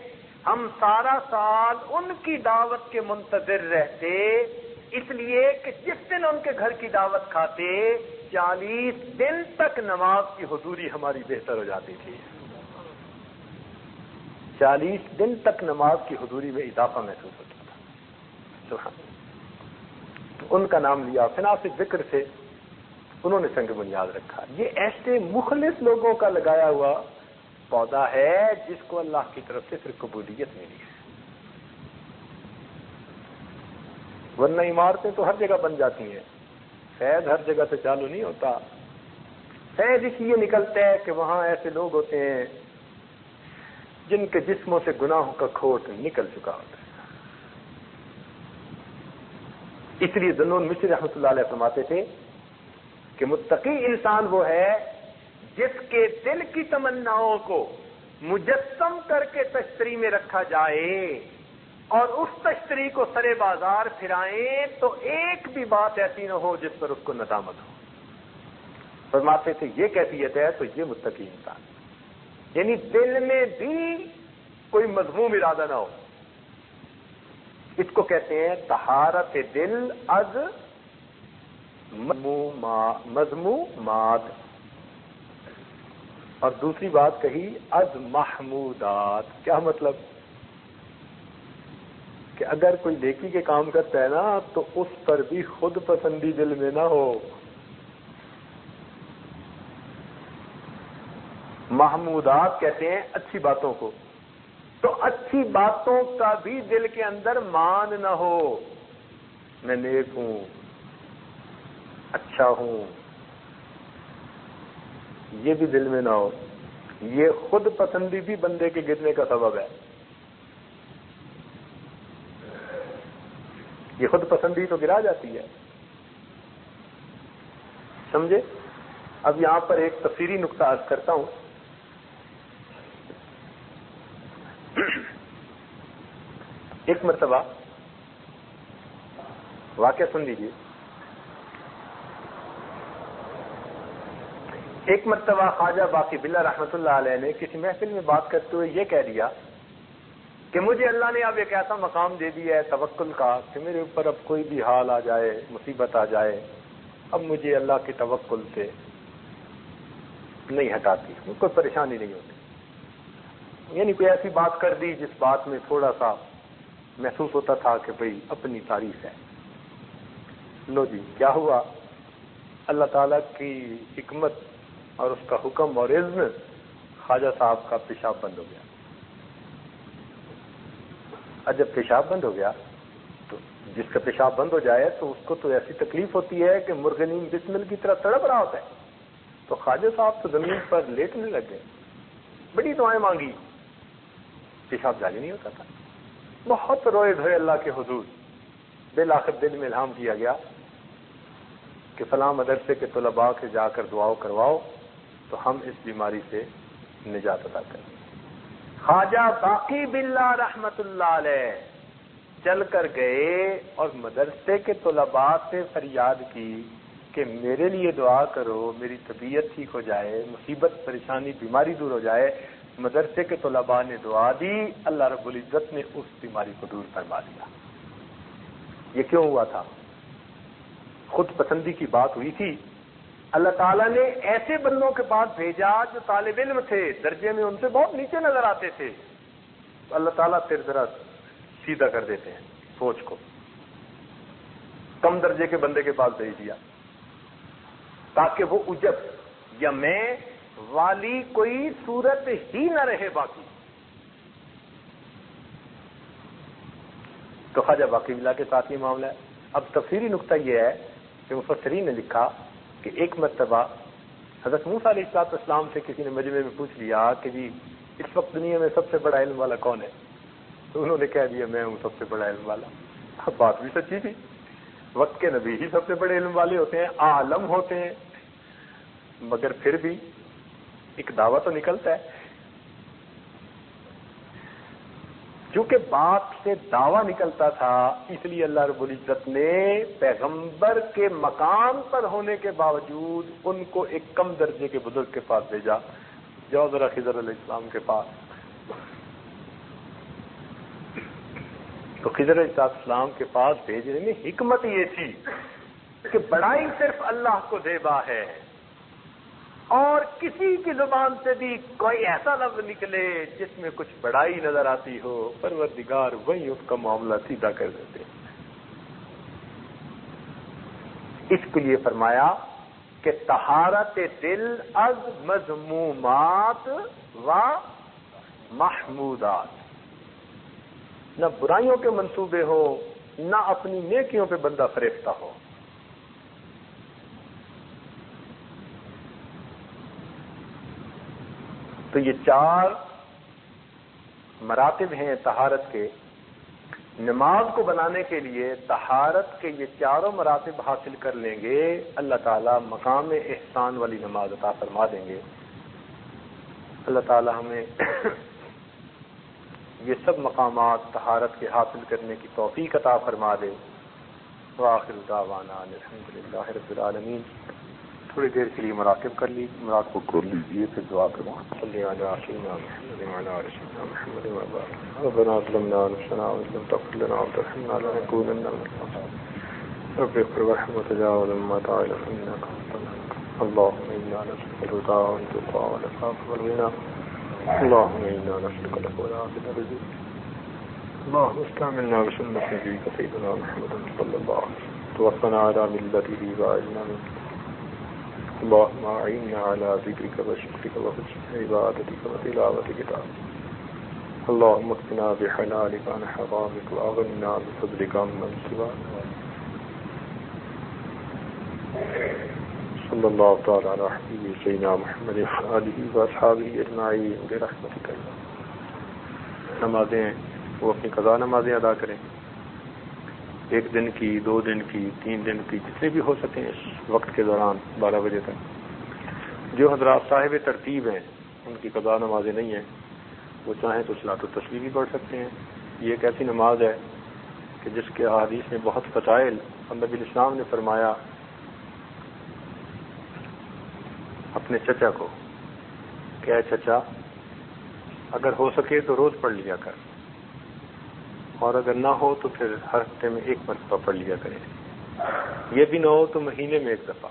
ہم سارا سال ان کی دعوت کے منتظر رہتے، اس لیے کہ جس دن ان کے گھر کی دعوت کھاتے 40 دن تک نماز کی حضوری ہماری بہتر ہو جاتی تھی. 40 دن تک نماز کی حضوری میں اضافہ محسوس ہوتا تھا. سبحان اللہ. تو ان کا نام لیا، فناس ذکر سے انہوں نے سنگ بنیاد رکھا. یہ ایسے مخلص لوگوں کا لگایا ہوا پودا ہے جس کو اللہ کی طرف سے پھر قبولیت ملی ہے. ورنہ عمارتیں تو ہر جگہ بن جاتی ہیں، فیض ہر جگہ سے چالو نہیں ہوتا. فیض اس لیے نکلتا ہے کہ وہاں ایسے لوگ ہوتے ہیں جن کے جسموں سے گناہوں کا کھوٹ نکل چکا ہوتا ہے. اس لیے ذنون مصری رحمۃ اللہ علیہ فرماتے تھے کہ متقی انسان وہ ہے جس کے دل کی تمناؤں کو مجسم کر کے تشتری میں رکھا جائے اور اس تشتری کو سرے بازار پھرائیں تو ایک بھی بات ایسی نہ ہو جس پر اس کو ندامت ہو. فرماتے تھے یہ کیفیت ہے تو یہ متقی انسان، یعنی دل میں بھی کوئی مذموم ارادہ نہ ہو. اس کو کہتے ہیں طہارت دل از مذمومات. اور دوسری بات کہی از محمودات. کیا مطلب؟ کہ اگر کوئی نیکی کے کام کرتا ہے نا تو اس پر بھی خود پسندی دل میں نہ ہو. محمودات کہتے ہیں اچھی باتوں کو، تو اچھی باتوں کا بھی دل کے اندر مان نہ ہو، میں نیک ہوں، اچھا ہوں، یہ بھی دل میں نہ ہو. یہ خود پسندی بھی بندے کے گرنے کا سبب ہے. یہ خود پسندی تو گرا جاتی ہے. سمجھے؟ اب یہاں پر ایک تفصیلی نقطہ عرض کرتا ہوں. ایک مرتبہ واقعہ سن لیجیے. ایک مرتبہ خواجہ باقی باللہ رحمۃ اللہ علیہ نے کسی محفل میں بات کرتے ہوئے یہ کہہ دیا کہ مجھے اللہ نے اب ایک ایسا مقام دے دیا ہے توکل کا کہ میرے اوپر اب کوئی بھی حال آ جائے، مصیبت آ جائے، اب مجھے اللہ کے توکل سے نہیں ہٹاتی، کوئی پریشانی نہیں ہوتی. یعنی کوئی ایسی بات کر دی جس بات میں تھوڑا سا محسوس ہوتا تھا کہ بھئی اپنی تعریف ہے. لو جی کیا ہوا، اللہ تعالیٰ کی حکمت اور اس کا حکم اور اذن، خواجہ صاحب کا پیشاب بند ہو گیا. اور جب پیشاب بند ہو گیا تو جس کا پیشاب بند ہو جائے تو اس کو تو ایسی تکلیف ہوتی ہے کہ مرغنین بسمل کی طرح تڑپ رہا ہوتا ہے. تو خواجہ صاحب تو زمین پر لیٹنے لگ گئے، بڑی دعائیں مانگی، پیشاب جاری نہیں ہوتا تھا. بہت روئے دھوئے اللہ کے حضور. بالآخر دل میں الہام کیا گیا کہ فلاں مدرسے کے طلباء کے جا کر دعاؤں کرواؤ تو ہم اس بیماری سے نجات عطا کریں. خواجہ باقی باللہ رحمت اللہ علیہ چل کر گئے اور مدرسے کے طلباء سے فریاد کی کہ میرے لیے دعا کرو، میری طبیعت ٹھیک ہو جائے، مصیبت پریشانی بیماری دور ہو جائے، مدرسے کے طلباء نے دعا دی، اللہ رب العزت نے اس بیماری کو دور فرما دیا۔ یہ کیوں ہوا تھا؟ خود پسندی کی بات ہوئی تھی۔ اللہ تعالیٰ نے ایسے بندوں کے پاس بھیجا جو طالب علم تھے، درجے میں ان سے بہت نیچے نظر آتے تھے، تو اللہ تعالیٰ پھر ذرا سیدھا کر دیتے ہیں سوچ کو، کم درجے کے بندے کے پاس بھیج دیا تاکہ وہ عجب یا میں والی کوئی صورت ہی نہ رہے باقی۔ تو خواجہ باقی اللہ کے ساتھ یہ معاملہ ہے۔ اب تفصیلی نقطہ یہ ہے کہ مفسرین نے لکھا کہ ایک مرتبہ حضرت موسیٰ علیہ السلام سے کسی نے مجمع میں پوچھ لیا کہ جی اس وقت دنیا میں سب سے بڑا علم والا کون ہے؟ تو انہوں نے کہہ دیا میں ہوں سب سے بڑا علم والا۔ اب بات بھی سچی تھی، وقت کے نبی ہی سب سے بڑے علم والے ہوتے ہیں، عالم ہوتے ہیں، مگر پھر بھی ایک دعویٰ تو نکلتا ہے۔ چونکہ بات سے دعویٰ نکلتا تھا، اس لیے اللہ رب العزت نے پیغمبر کے مقام پر ہونے کے باوجود ان کو ایک کم درجے کے بزرگ کے پاس بھیجا، جاؤ ذرا خضر علیہ السلام کے پاس۔ تو خضر علیہ السلام کے پاس بھیجنے میں حکمت یہ تھی کہ بڑائی صرف اللہ کو دیبا ہے، اور کسی کی زبان سے بھی کوئی ایسا لفظ نکلے جس میں کچھ بڑائی نظر آتی ہو، پروردگار وہی اس کا معاملہ سیدھا کر دیتے۔ اس کے لیے فرمایا کہ طہارت دل از مذمومات و محمودات، نہ برائیوں کے منصوبے ہو، نہ اپنی نیکیوں پہ بندہ فریفتہ ہو۔ تو یہ چار مراتب ہیں طہارت کے۔ نماز کو بنانے کے لیے طہارت کے یہ چاروں مراتب حاصل کر لیں گے، اللہ تعالیٰ مقام احسان والی نماز عطا فرما دیں گے۔ اللہ تعالیٰ ہمیں یہ سب مقامات طہارت کے حاصل کرنے کی توفیق عطا فرما دے۔ وآخر دعوانا الحمدللہ رب العالمین۔ تھوڑی دیر کے لیے مراقب کر لیجیے، پھر دعا کروں۔ صلی علی سیدنا محمد وعلی آل سیدنا محمد وبارک۔ ربنا ظلمنا انفسنا وان لم تغفر لنا وترحمنا لنكونن من الخاسرين۔ رب اغفر وارحم وتجاوز عما تعلم انك انت الغفور۔ اللهم انا نسألك الهدى والتقى والعفاف والغنى، اللهم انا نسألك العفو والعافية والرزق، اللهم استعملنا بسنة نبيك سيدنا محمد صلى الله عليه وسلم، توفنا على ملته وأجرنا منك، اللهم أعنا على ذكرك وشكرك وحسن عبادتك وتلاوة كتابك، اللهم اكفنا بحلالك عن حرامك وأغننا بفضلك عمن سواك، صلى الله تعالى على حبيبه سيدنا محمد وآله وأصحابه أجمعين برحمتك يا الله۔ نمازیں وہ اپنی قضا نمازیں ادا کریں، ایک دن کی، 2 دن کی، 3 دن کی، جتنے بھی ہو سکیں اس وقت کے دوران 12 بجے تک۔ جو حضرات صاحب ترتیب ہیں ان کی قضا نمازیں نہیں ہیں، وہ چاہیں تو صلاۃ التسبیح بھی پڑھ سکتے ہیں۔ یہ ایک ایسی نماز ہے کہ جس کے احادیث میں بہت فضائل، نبی الاسلام نے فرمایا اپنے چچا کو کہ اے چچا، اگر ہو سکے تو روز پڑھ لیا کر، اور اگر نہ ہو تو پھر ہر ہفتے میں 1 مرتبہ پڑھ لیا کریں۔ یہ بھی نہ ہو تو مہینے میں 1 دفعہ،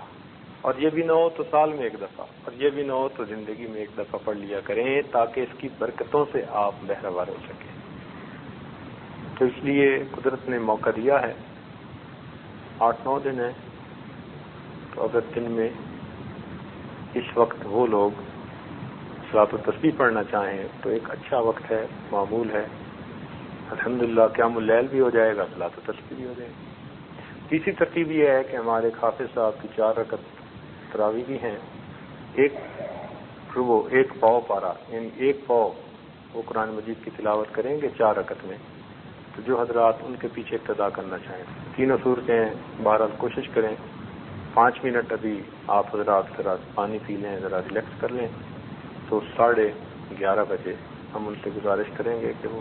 اور یہ بھی نہ ہو تو سال میں 1 دفعہ، اور یہ بھی نہ ہو تو زندگی میں 1 دفعہ پڑھ لیا کریں، تاکہ اس کی برکتوں سے آپ بہرہوار ہو سکیں۔ تو اس لیے قدرت نے موقع دیا ہے، 8-9 دن ہیں، تو اگر دن میں اس وقت وہ لوگ صلاۃ التسبیح پڑھنا چاہیں تو ایک اچھا وقت ہے، معمول ہے۔ الحمدللہ قیام اللیل بھی ہو جائے گا، صلاۃ التسبیح بھی ہو جائے گی۔ تیسری ترتیب یہ ہے کہ ہمارے حافظ صاحب کی 4 رکعت تراویح بھی ہیں، ایک پاؤ پارا، یعنی 1 پاؤ وہ قرآن مجید کی تلاوت کریں گے 4 رکعت میں۔ تو جو حضرات ان کے پیچھے اقتداء کرنا چاہیں، 3 صورتیں بہرحال کوشش کریں۔ 5 منٹ ابھی آپ حضرات ذرا پانی پی لیں، ذرا ریلیکس کر لیں، تو 11:30 بجے ہم ان سے گزارش کریں گے کہ وہ